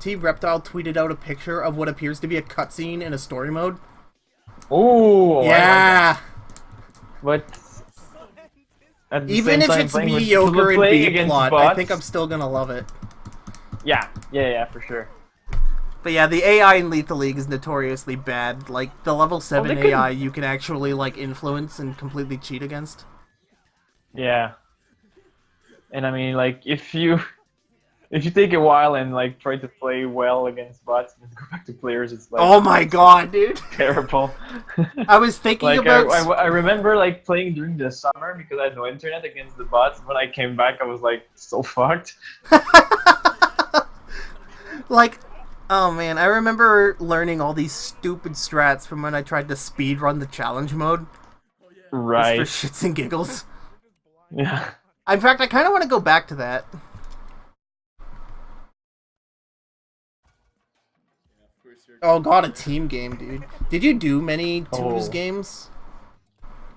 Team Reptile tweeted out a picture of what appears to be a cutscene in a story mode. Oh, yeah. But even if it's mediocre and B-plot, I think I'm still gonna love it. Yeah, for sure. But yeah, the AI in Lethal League is notoriously bad. Like, the level 7 AI you can actually, like, influence and completely cheat against. Yeah. And I mean, like, if you take a while and, like, try to play well against bots and go back to players, it's like... Oh my god, dude! Terrible. I was thinking like, about... I remember, like, playing during the summer because I had no internet against the bots. When I came back, I was, like, so fucked. Like... Oh man, I remember learning all these stupid strats from when I tried to speedrun the challenge mode. Right. Just for shits and giggles. Yeah. In fact, I kind of want to go back to that. Oh god, a team game, dude. Did you do many twos games?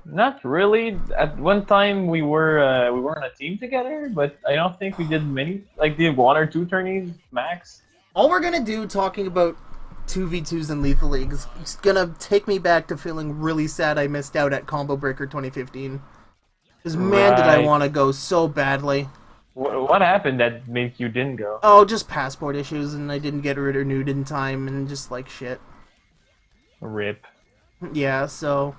Not really. At one time we were on a team together, but I don't think we did many. Like, did 1 or 2 tourneys max. All we're gonna do talking about 2v2s in Lethal League is gonna take me back to feeling really sad I missed out at Combo Breaker 2015. Because man, did I want to go so badly. What happened that made you didn't go? Oh, just passport issues, and I didn't get renewed in time, and just like shit. Rip. Yeah, so...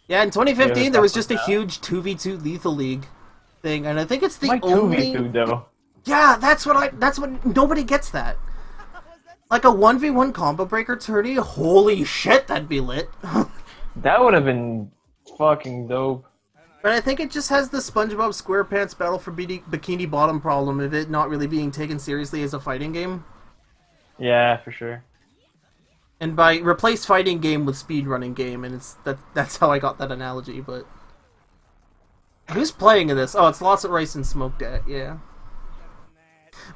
Yeah, in 2015 there was just a huge 2v2 Lethal League thing, and I think it's the Why only... 2v2 though? Yeah, that's what nobody gets that. Like a 1v1 combo breaker tourney, holy shit, that'd be lit. That would have been fucking dope. But I think it just has the SpongeBob SquarePants Battle for Bikini Bottom problem of it not really being taken seriously as a fighting game. Yeah, for sure. And by replace fighting game with speedrunning game, and that's how I got that analogy, but... Who's playing in this? Oh, it's Lots of Rice and Smoked At, yeah.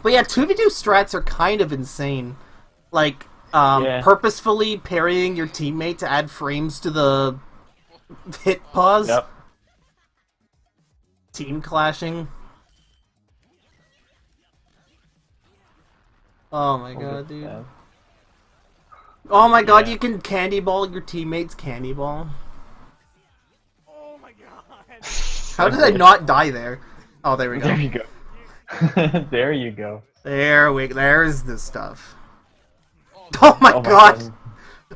But yeah, 2v2 strats are kind of insane. Like, purposefully parrying your teammate to add frames to the hit pause. Yep. Team clashing. Oh my god, dude. Yeah. Oh my god, Yeah. you can candy ball your teammates candy ball. Oh my god. How did I not die there? Oh, there we There go. you go. There you go. There's the stuff. Oh my Oh my god! God.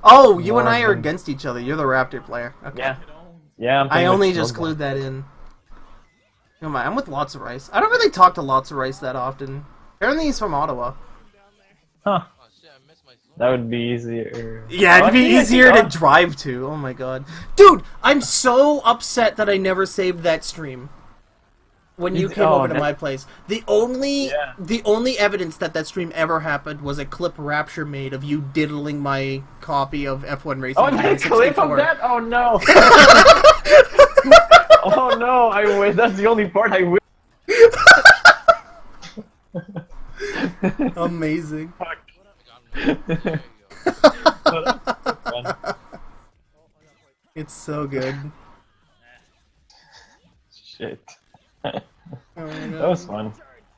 Oh, you and I are Morgan. against each other. You're the Raptor player. Okay. Yeah. Yeah, I'm I playing only with just Smoke glued that in. Oh my, I'm with Lots of Rice. I don't really talk to Lots of Rice that often. Apparently he's from Ottawa. Huh. Oh shit, I missed my zone. That would be easier. Yeah, it'd be Actually, easier to yeah. drive to. Oh my god. Dude, I'm so upset that I never saved that stream. When you It's- came oh, over to that- my place. The only Yeah. evidence that stream ever happened was a clip Rapture made of you diddling my copy of F1 Racing Oh, that clip 64. of that? Oh no! Oh no! I wish that's the only part I wish. Amazing. There you go. It's so good. Shit. Oh my That god. was fun.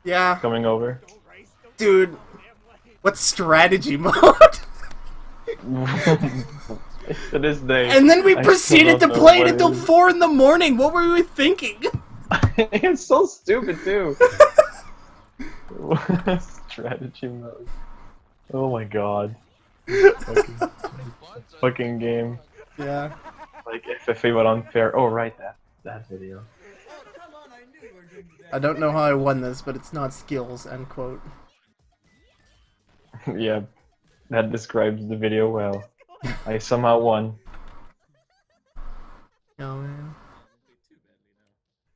Yeah, Coming over. dude. What strategy mode? To this day. And then we I proceeded to still don't know play it what until is. 4 in the morning. What were we thinking? It's so stupid too. Strategy mode. Oh my god. Fucking game. Yeah. Like FFA but unfair. Oh right, that video. I don't know how I won this, but it's not skills, end quote. Yeah, that describes the video well. I somehow won. Oh man.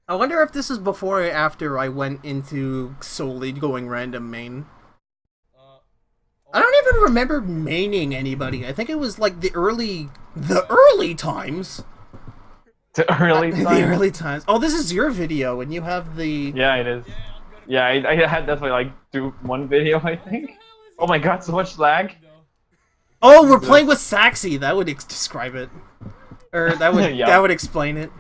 I wonder if this is before or after I went into solely going random main. I don't even remember maining anybody. I think it was like the early times. The early The time. early times. Oh, this is your video, and you have the. Yeah, it is. Yeah, I had that's like one video I think. Oh my god, so much lag. Oh, we're playing with Saxy. That would describe it, or that would Yeah. that would explain it.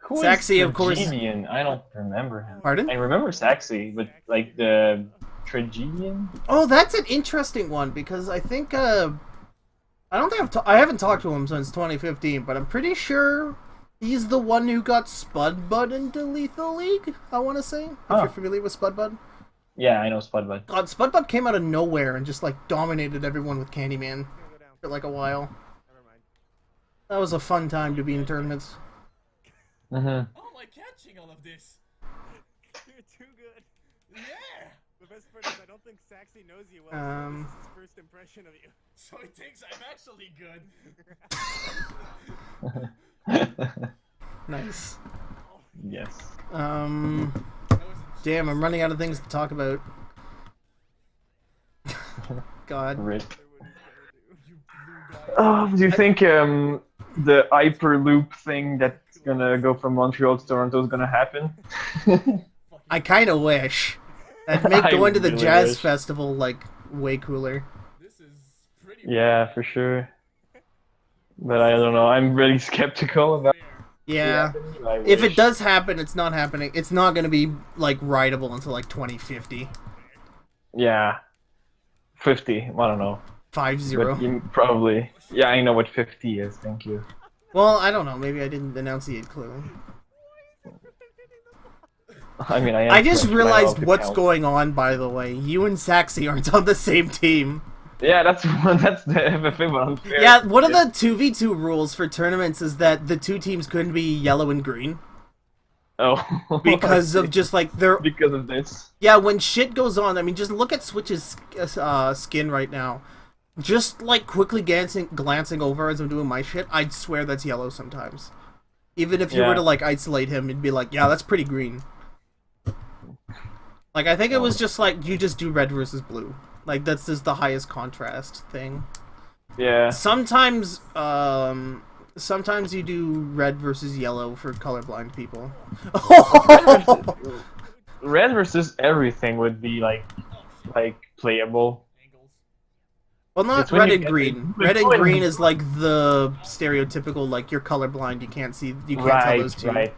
Who is Saxy, of course. Tragedian? I don't remember him. Pardon? I remember Saxy, but like the Tragedian? Oh, that's an interesting one because I think I don't think I haven't talked to him since 2015, but I'm pretty sure he's the one who got Spudbud into Lethal League. I want to say, if Huh. you're familiar with Spudbud. Yeah, I know Spudbud. God, Spudbud came out of nowhere and just like dominated everyone with Candyman for like a while. Never mind. That was a fun time to be in tournaments. Mm-hmm. How am I catching all of this? You're too good. Yeah! The best part is I don't think Saxy knows you well. So this is his first impression of you. So he thinks I'm actually good. Nice. Yes. Damn, I'm running out of things to talk about. God. Rip. Do you think the Hyperloop thing that's gonna go from Montreal to Toronto is gonna happen? I kind of wish. That'd make I going to the really jazz wish. festival like way cooler. This is pretty Yeah, for sure. But I don't know. I'm really skeptical about. Yeah. I If wish. it does happen, it's not happening. It's not going to be like rideable until like 2050. Yeah. 50. I don't know. 50. But probably. Yeah, I know what 50 is. Thank you. Well, I don't know. Maybe I didn't enunciate clearly. I mean, I just French, but I realized love to what's count. going on, by the way. You and Saxy aren't on the same team. Yeah, that's that's the FFA, but unfair. Yeah, one of the 2v2 rules for tournaments is that the two teams couldn't be yellow and green. Oh. Because of just like their Because of this. yeah, when shit goes on, I mean, just look at Switch's skin right now. Just like quickly glancing over as I'm doing my shit, I'd swear that's yellow sometimes. Even if you were Yeah. to like isolate him, it'd be like, yeah, that's pretty green. Like I think it was just like you just do red versus blue. Like that's just the highest contrast thing. Yeah. Sometimes, sometimes you do red versus yellow for colorblind people. Red versus everything would be like playable. Well, not It's when red you and get green. the- Red and green is like the stereotypical, like you're colorblind, you can't tell those two. Right.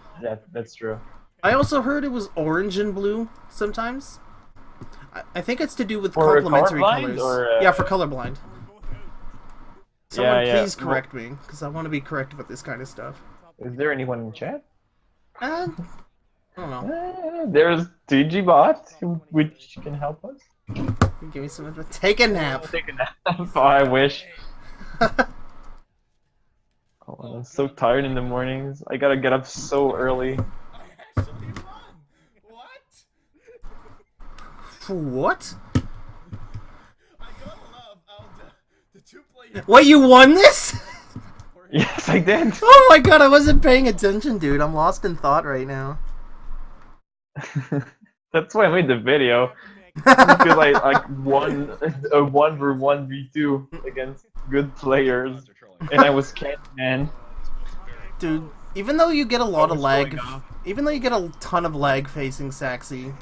That's true. I also heard it was orange and blue sometimes. I think it's to do with For complementary colorblind, colors. or, Yeah, for colorblind. Someone yeah. please correct me, because I want to be correct about this kind of stuff. Is there anyone in chat? I don't know. There's TGBot, which can help us. Give me some advice. Take a nap. Take a nap. Oh, I wish. Oh, I'm so tired in the mornings. I gotta get up so early. I actually won. What? What? I gotta love how the two players. What, you won this? Yes, I did. Oh my god, I wasn't paying attention, dude. I'm lost in thought right now. That's why I made the video. Because I like won a 1v1v2 against good players, and I was Candyman. Dude, even though you get a lot of What's lag, going on? even though you get a ton of lag facing Saxy,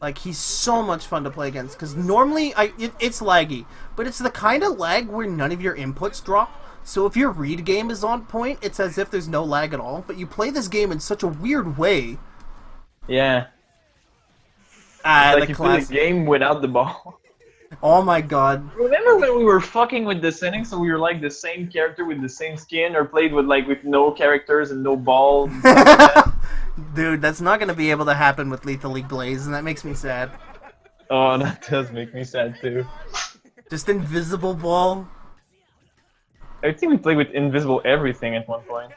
like he's so much fun to play against. Because normally it's laggy, but it's the kind of lag where none of your inputs drop. So if your read game is on point, it's as if there's no lag at all. But you play this game in such a weird way. Yeah. Ah, Like the you play class. the game without the ball. Oh my god. Remember when we were fucking with the settings, so we were like the same character with the same skin, or played with no characters and no balls? And stuff like that? Dude, that's not gonna be able to happen with Lethal League Blaze, and that makes me sad. Oh, that does make me sad too. Just invisible ball. I think we played with invisible everything at one point.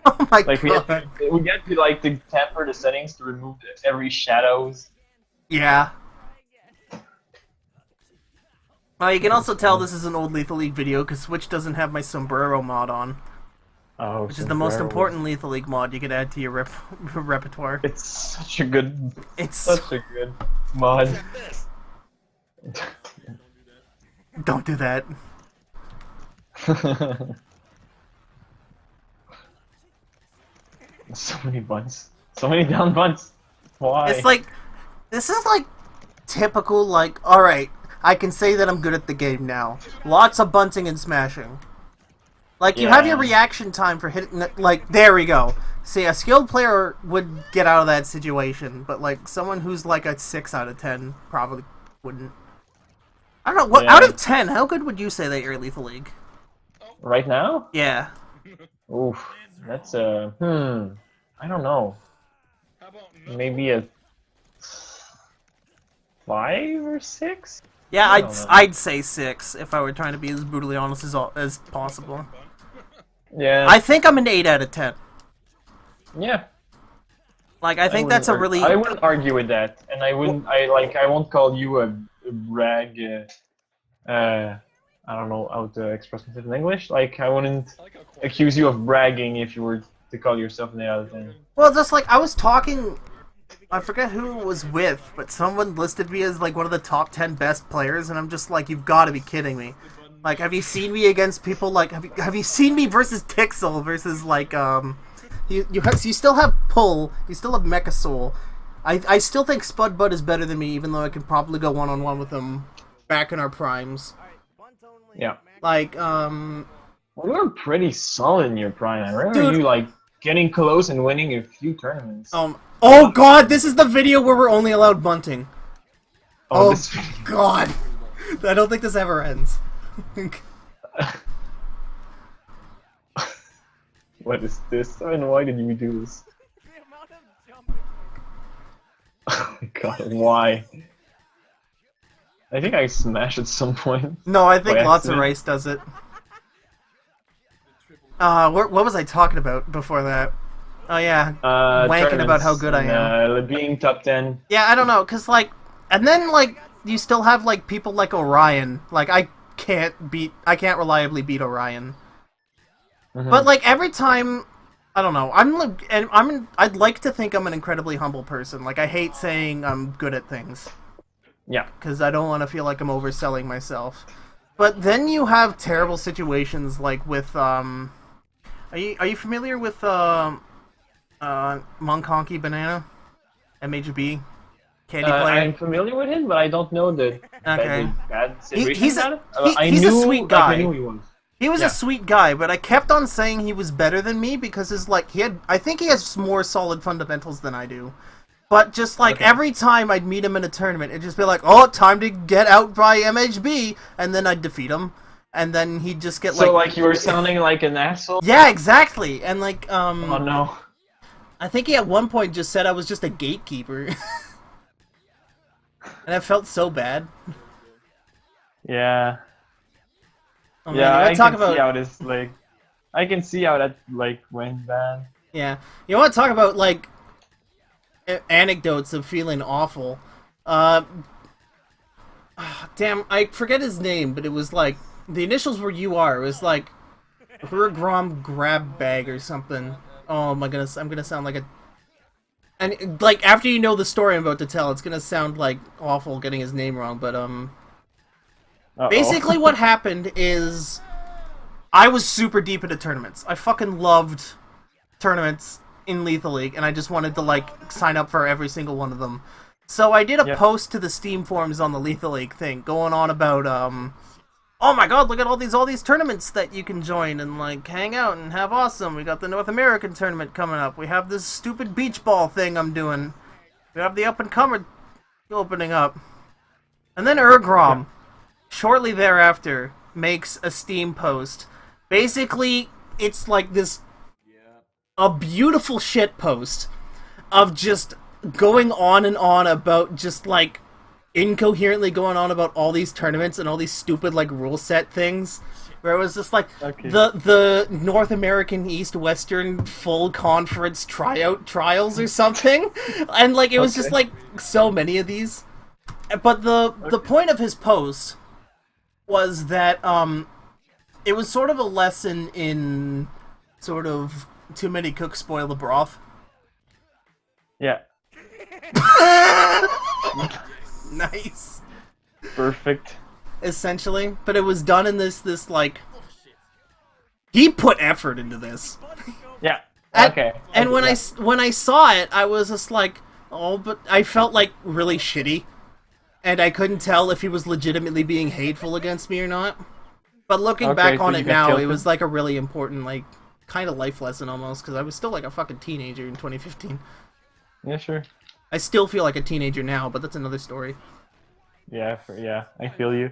Oh my Like we god. had to like to temper the settings to remove every shadows. Yeah. You can also tell this is an old Lethal League video because Switch doesn't have my sombrero mod on, Oh, which is the most important Lethal League mod you could add to your repertoire. It's such a good, It's such a good mod. don't do that. So many bunts, so many down bunts. Why? It's like this is like typical like all right, I can say that I'm good at the game now. Lots of bunting and smashing. Like you have your Yeah. reaction time for hitting it, like there we go. See, a skilled player would get out of that situation, but like someone who's like a 6 out of 10 probably wouldn't. I don't know, what Yeah. out of 10, how good would you say that you're at Lethal League? Right now? Yeah. Oof, that's a I don't know. How about Maybe a 5 or 6? Yeah, I I'd don't know. I'd say 6 if I were trying to be as brutally honest as possible. Yeah. I think I'm an 8 out of 10. Yeah. Like I think that's a really I wouldn't argue with that, and I wouldn't. I won't call you a brag. I don't know how to express myself in English. Like I wouldn't accuse you of bragging if you were to call yourself an 8 out of 10. Well, just like I was talking, I forget who it was with, but someone listed me as like one of the top 10 best players, and I'm just like, you've got to be kidding me. Like, have you seen me against people like have you seen me versus Tixel versus like you still have Pull, you still have Mecha Soul. I still think Spud Bud is better than me, even though I could probably go one-on-one with him back in our primes. Yeah. Like Well, you were pretty solid in your prime. I remember Dude. you like getting close and winning a few tournaments. oh god, this is the video where we're only allowed bunting. Oh This god, I don't think this ever ends. What is this? And why did you do this? Oh my god, why? I think I smashed at some point. No, I think By lots of accident. rice does it. What was I talking about before that? Oh yeah, wanking about how good I am. Being top 10. Yeah, I don't know, cause like, and then like you still have like people like Orion. Like I can't reliably beat Orion. Mhm. But like every time, I don't know. I'd like to think I'm an incredibly humble person. Like I hate saying I'm good at things Yeah. because I don't want to feel like I'm overselling myself. But then you have terrible situations like with Are you familiar with Monkonki Banana? MHB? Candy player? I'm familiar with him, but I don't know the Okay. bad situation he's about a- it. I he's a knew, sweet like, guy. I knew he was. He was Yeah. a sweet guy, but I kept on saying he was better than me because I think he has more solid fundamentals than I do. But just like Okay. every time I'd meet him in a tournament, it'd just be like, "Oh, time to get out by MHB," and then I'd defeat him, and then he'd just get So, like, you were sounding like an asshole? yeah, exactly, and like Oh, no. I think he at one point just said I was just a gatekeeper, and I felt so bad. Yeah. Oh, man, Yeah, you I wanna talk can about see how this, like... I can see how that, like, went bad. yeah, you want to talk about like anecdotes of feeling awful. Damn, I forget his name, but it was like the initials were UR. It was like Hurgrom Grab Bag or something. Oh my goodness, I'm gonna sound like a. And like after you know the story I'm about to tell, it's gonna sound like awful getting his name wrong. But Uh-oh. basically what happened is I was super deep into tournaments. I fucking loved tournaments in Lethal League, and I just wanted to like sign up for every single one of them. So I did a Yeah. post to the Steam forums on the Lethal League thing, going on about oh my god, look at all these tournaments that you can join and like hang out and have awesome. We got the North American tournament coming up. We have this stupid beach ball thing I'm doing. We have the up and comer opening up. And then Urgrom, shortly thereafter, makes a Steam post. Basically, it's like this a beautiful shit post of just going on and on about just like incoherently going on about all these tournaments and all these stupid like rule set things where it was just like Okay. the North American East Western full conference tryout trials or something and like it was just Okay. like so many of these, but the point of his post was that it was sort of a lesson in sort of too many cooks spoil the broth. Yeah. Nice. Perfect. Essentially, but it was done in this like he put effort into this. Yeah. And- Okay. And when Yeah. when I saw it, I was just like, oh, but I felt like really shitty, and I couldn't tell if he was legitimately being hateful against me or not. But looking Okay, back so on you it got now, killed it him? was like a really important like kind of life lesson almost because I was still like a fucking teenager in 2015. Yeah, sure. I still feel like a teenager now, but that's another story. Yeah, yeah, I feel you.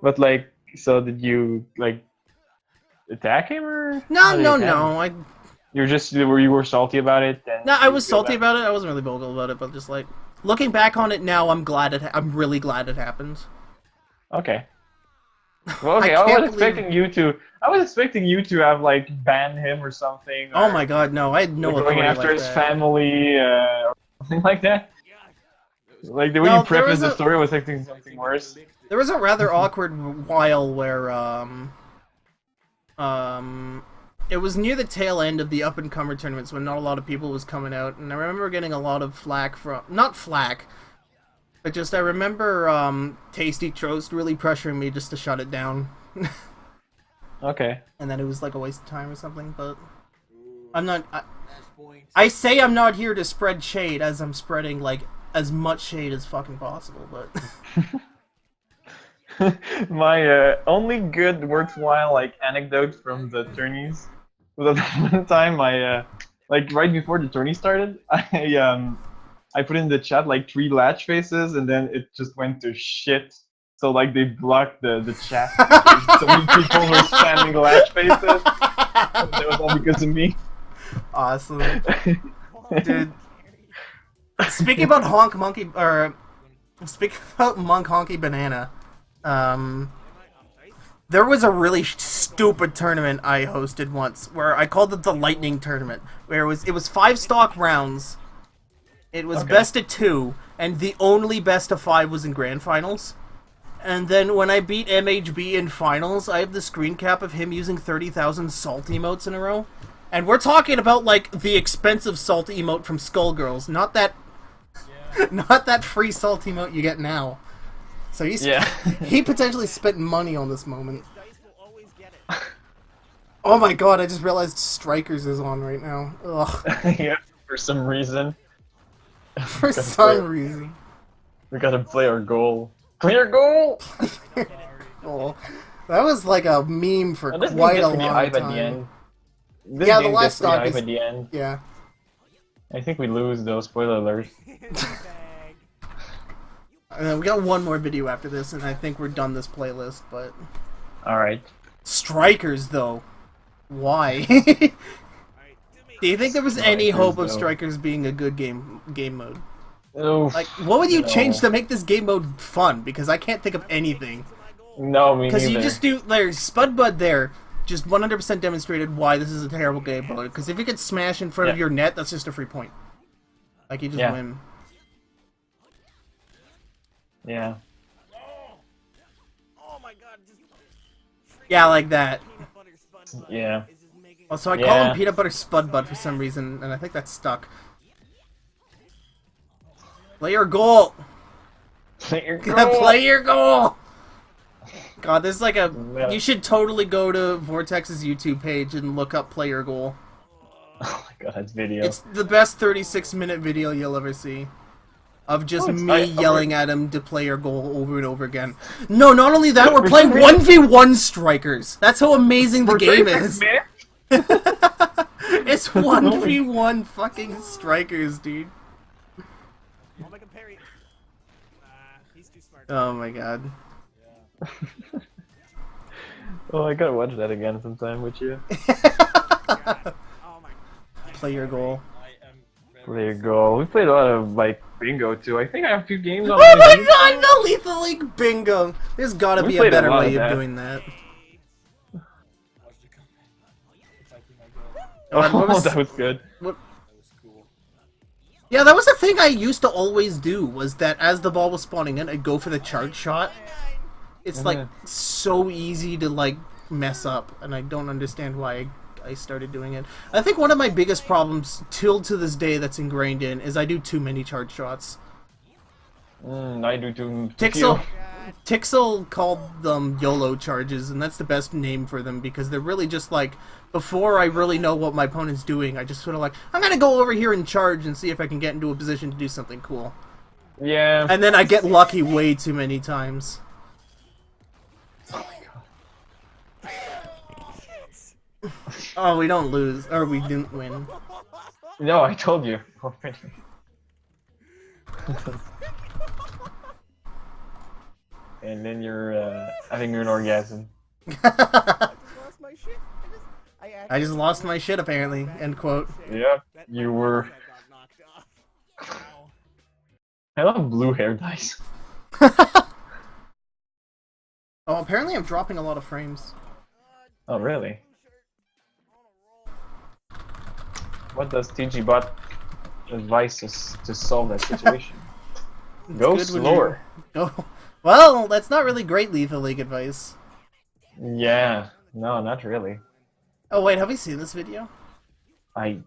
But like, so did you like attack him or? how No, did you no, attack him? no. You were salty about it. And No, I you was feel salty bad? about it. I wasn't really vocal about it, but just like looking back on it now, I'm glad I'm really glad it happened. Okay. Well, okay, I I, can't was expecting you to. I was expecting you to have like banned him or something. Oh or, my god, no! I had no like, going authority after like his that. family or something like that. Like the way No, you there prefaced was the a- story, I was expecting something worse. There was a rather awkward while where it was near the tail end of the up and comer tournaments when not a lot of people was coming out, and I remember getting a lot of flack from not flack, but just I remember Tasty Trost really pressuring me just to shut it down. Okay. And then it was like a waste of time or something, but I'm not. I say I'm not here to spread shade as I'm spreading like as much shade as fucking possible, but My only good worthwhile like anecdote from the tourneys was that one time I like right before the tourney started, I put in the chat like 3 latch faces and then it just went to shit. So like they blocked the chat. So many people were spamming latch faces. And that was all because of me. awesome, dude. Speaking about Honk Monkey or Speaking about Monk Honky Banana, there was a really stupid tournament I hosted once where I called it the Lightning Tournament, where it was 5 stock rounds. It was best of 2, and the only best of 5 was in grand finals. And then when I beat MHB in finals, I have the screen cap of him using 30,000 salt emotes in a row. And we're talking about like the expensive salt emote from Skullgirls, not that not that free salt emote you get now. So he potentially spent money on this moment. Oh my god, I just realized Strikers is on right now. Ugh. Yeah, for some reason. For some reason. We gotta play our goal. Play our goal! Oh, that was like a meme for And this quite game a gets pretty long hype time. at the end. This Yeah, the game last gets pretty stock hype is... at the end. Yeah. I think we lose though, spoiler alert. We got one more video after this, and I think we're done this playlist, but... Alright. Strikers, though. Why? Do you think there was any hope of though. Strikers being a good game mode? Oof, Like, what would you no. change to make this game mode fun? Because I can't think of anything. No, me Because neither. you just do, like, Spudbud there just 100% demonstrated why this is a terrible game mode. Because if you could smash in front of Yeah. your net, that's just a free point. Like, you just Yeah. win. Yeah. Yeah, like that. Yeah. Oh, so I call Yeah. him Peanut Butter Spudbud for some reason, and I think that's stuck. Play your goal! Play your goal! Play your goal! God, there's like a... Yeah. You should totally go to Vortex's YouTube page and look up Play Your Goal. Oh my god, that's video. It's the best 36-minute video you'll ever see. Of just Oh, it's- me I- yelling at him to play your goal over and over again. No, not only that, we're playing 1v1 Strikers! That's how amazing the game is! It's 1v1 fucking Strikers, dude. I'll make him parry. He's too smart. Oh my god. Oh, I gotta watch that again sometime with you. Oh my. Play your goal. Play your goal. We played a lot of, like, bingo too. I think I have 2 games on Oh my my god, the Lethal League bingo! There's gotta We be a played a better lot way of of that. doing that. Oh, What was- that was good. Yeah, that was the thing I used to always do, was that as the ball was spawning in, I'd go for the charge shot. It's like so easy to like mess up, and I don't understand why I started doing it. I think one of my biggest problems till to this day that's ingrained in is I do too many charge shots. I do too. Tixel called them YOLO charges, and that's the best name for them because they're really just like, before I really know what my opponent's doing, I just sort of like, I'm gonna go over here and charge and see if I can get into a position to do something cool. Yeah. And then I get lucky way too many times. Oh, we don't lose, or we didn't win. No, I told you. And then you're having an orgasm. Lost my shit. I just lost my shit apparently. End quote. Yep, you were. That got knocked off. I love blue hair dice. Oh, apparently I'm dropping a lot of frames. Oh, really? What does TG Bot advise us to solve that situation? Go good when slower. Oh, well, that's not really great Lethal League advice. Yeah. No, not really. Oh wait, have we seen this video? I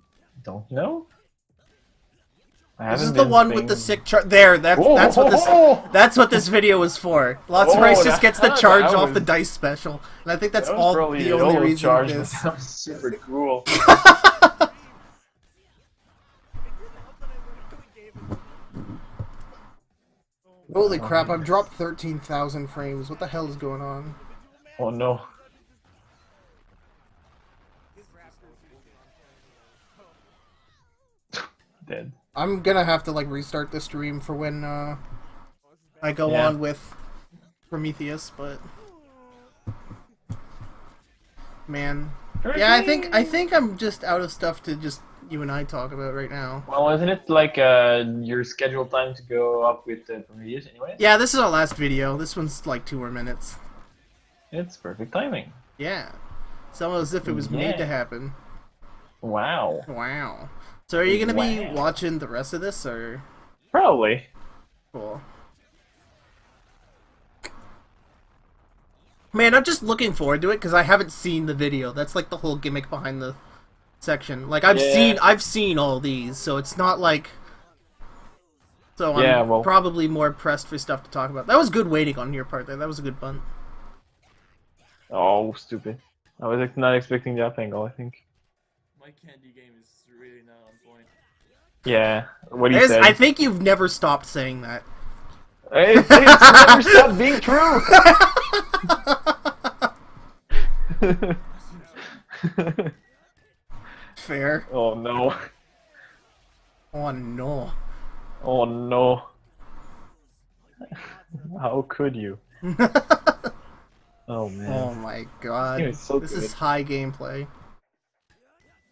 don't know. I This haven't is the been one with paying- the sick charge. There, that's that's what this video was for. Lots of Oh, Race just gets the that charge off was- the dice special, and I think that's That was all probably the a only YOLO reason charge, it but is. that was super cool. Holy crap! I've dropped 13,000 frames. What the hell is going on? Oh no. Dead. I'm gonna have to like restart the stream for when I go Yeah. on with Prometheus, but man, yeah, I think I'm just out of stuff to just you and I talk about right now. Well, isn't it like your scheduled time to go up with Prometheus anyway? Yeah, this is our last video. This one's like 2 more minutes. It's perfect timing. Yeah. It's almost as if it was made to Yeah. happen. Wow. Wow. So are you gonna be Wow. watching the rest of this, or? Probably. Cool. Man, I'm just looking forward to it because I haven't seen the video. That's like the whole gimmick behind the section. Like Yeah. I've seen all these, so it's not like. So I'm Yeah, well- probably more pressed for stuff to talk about. That was good waiting on your part there. That was a good bunt. Oh, stupid. I was not expecting that angle, I think. My candy game is really not on point. Yeah, what he There's- said. I think you've never stopped saying that. It's never stopped being true! Fair. Oh no. Oh no. Oh no. How could you? Oh man. Oh my god. This game is so This good. is high gameplay.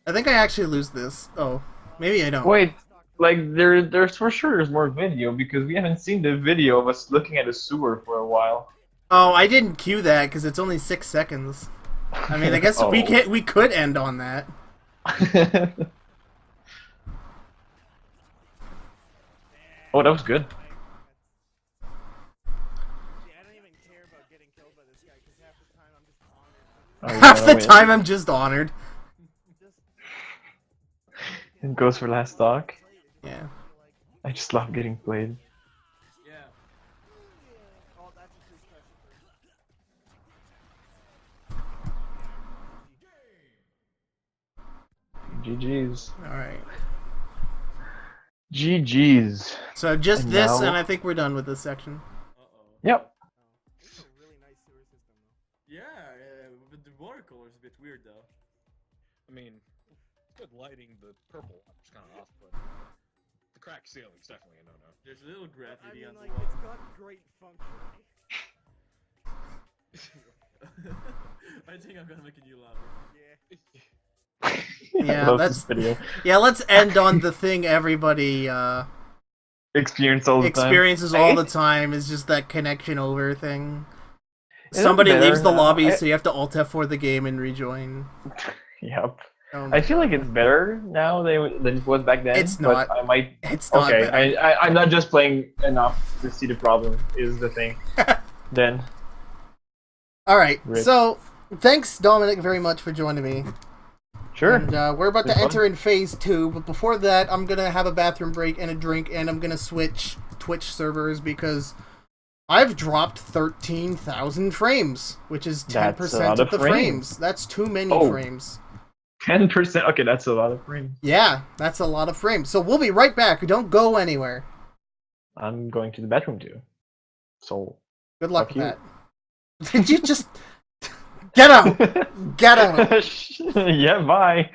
I think I actually lose this. Oh, maybe I don't. Wait, like there's for sure there's more video because we haven't seen the video of us looking at a sewer for a while. Oh, I didn't cue that because it's only 6 seconds. I mean, I guess Oh. we could end on that. Oh, that was good. See, I don't even care about getting killed by this guy because half the time I'm just honored. Oh, yeah, Half the wait. time I'm just honored. It goes for last stock. Yeah. I just love getting played. Yeah. Oh, that's a true special for GG's. Alright. GG's. So just And this, now- and I think we're done with this section. Uh-oh. Yep. This is a really nice sewer system, though. Yeah, but the watercolor is a bit weird though. I mean, good lighting, the purple is kind of off, but the cracked ceiling's definitely a no-no. There's a little I graffiti mean, on the like, wall. it's got great function. I think I'm gonna make a new lava. Yeah. Yeah, I love that's- this video. Yeah, let's end on the thing everybody Experience all the time. experiences all the time is just that connection over thing. Isn't Somebody better leaves the now? lobby, I- so you have to alt F4 the game and rejoin. Yep. Um, I feel like it's better now than it was back then. It's but not. I might. it's not Okay, better. I'm not just playing enough to see the problem. Is the thing. Then. Alright, Rip. so thanks Dominic very much for joining me. Sure. And we're about to It's fun. enter in phase 2, but before that, I'm gonna have a bathroom break and a drink, and I'm gonna switch Twitch servers because I've dropped 13,000 frames, which is 10% That's a lot of of the frames. frames. That's too many Oh. frames. 10%. Okay, that's a lot of frames. Yeah, that's a lot of frames. So we'll be right back. Don't go anywhere. I'm going to the bathroom too. So. Good luck Fuck with you. that. Did you just get out? Get out. Yeah. Bye.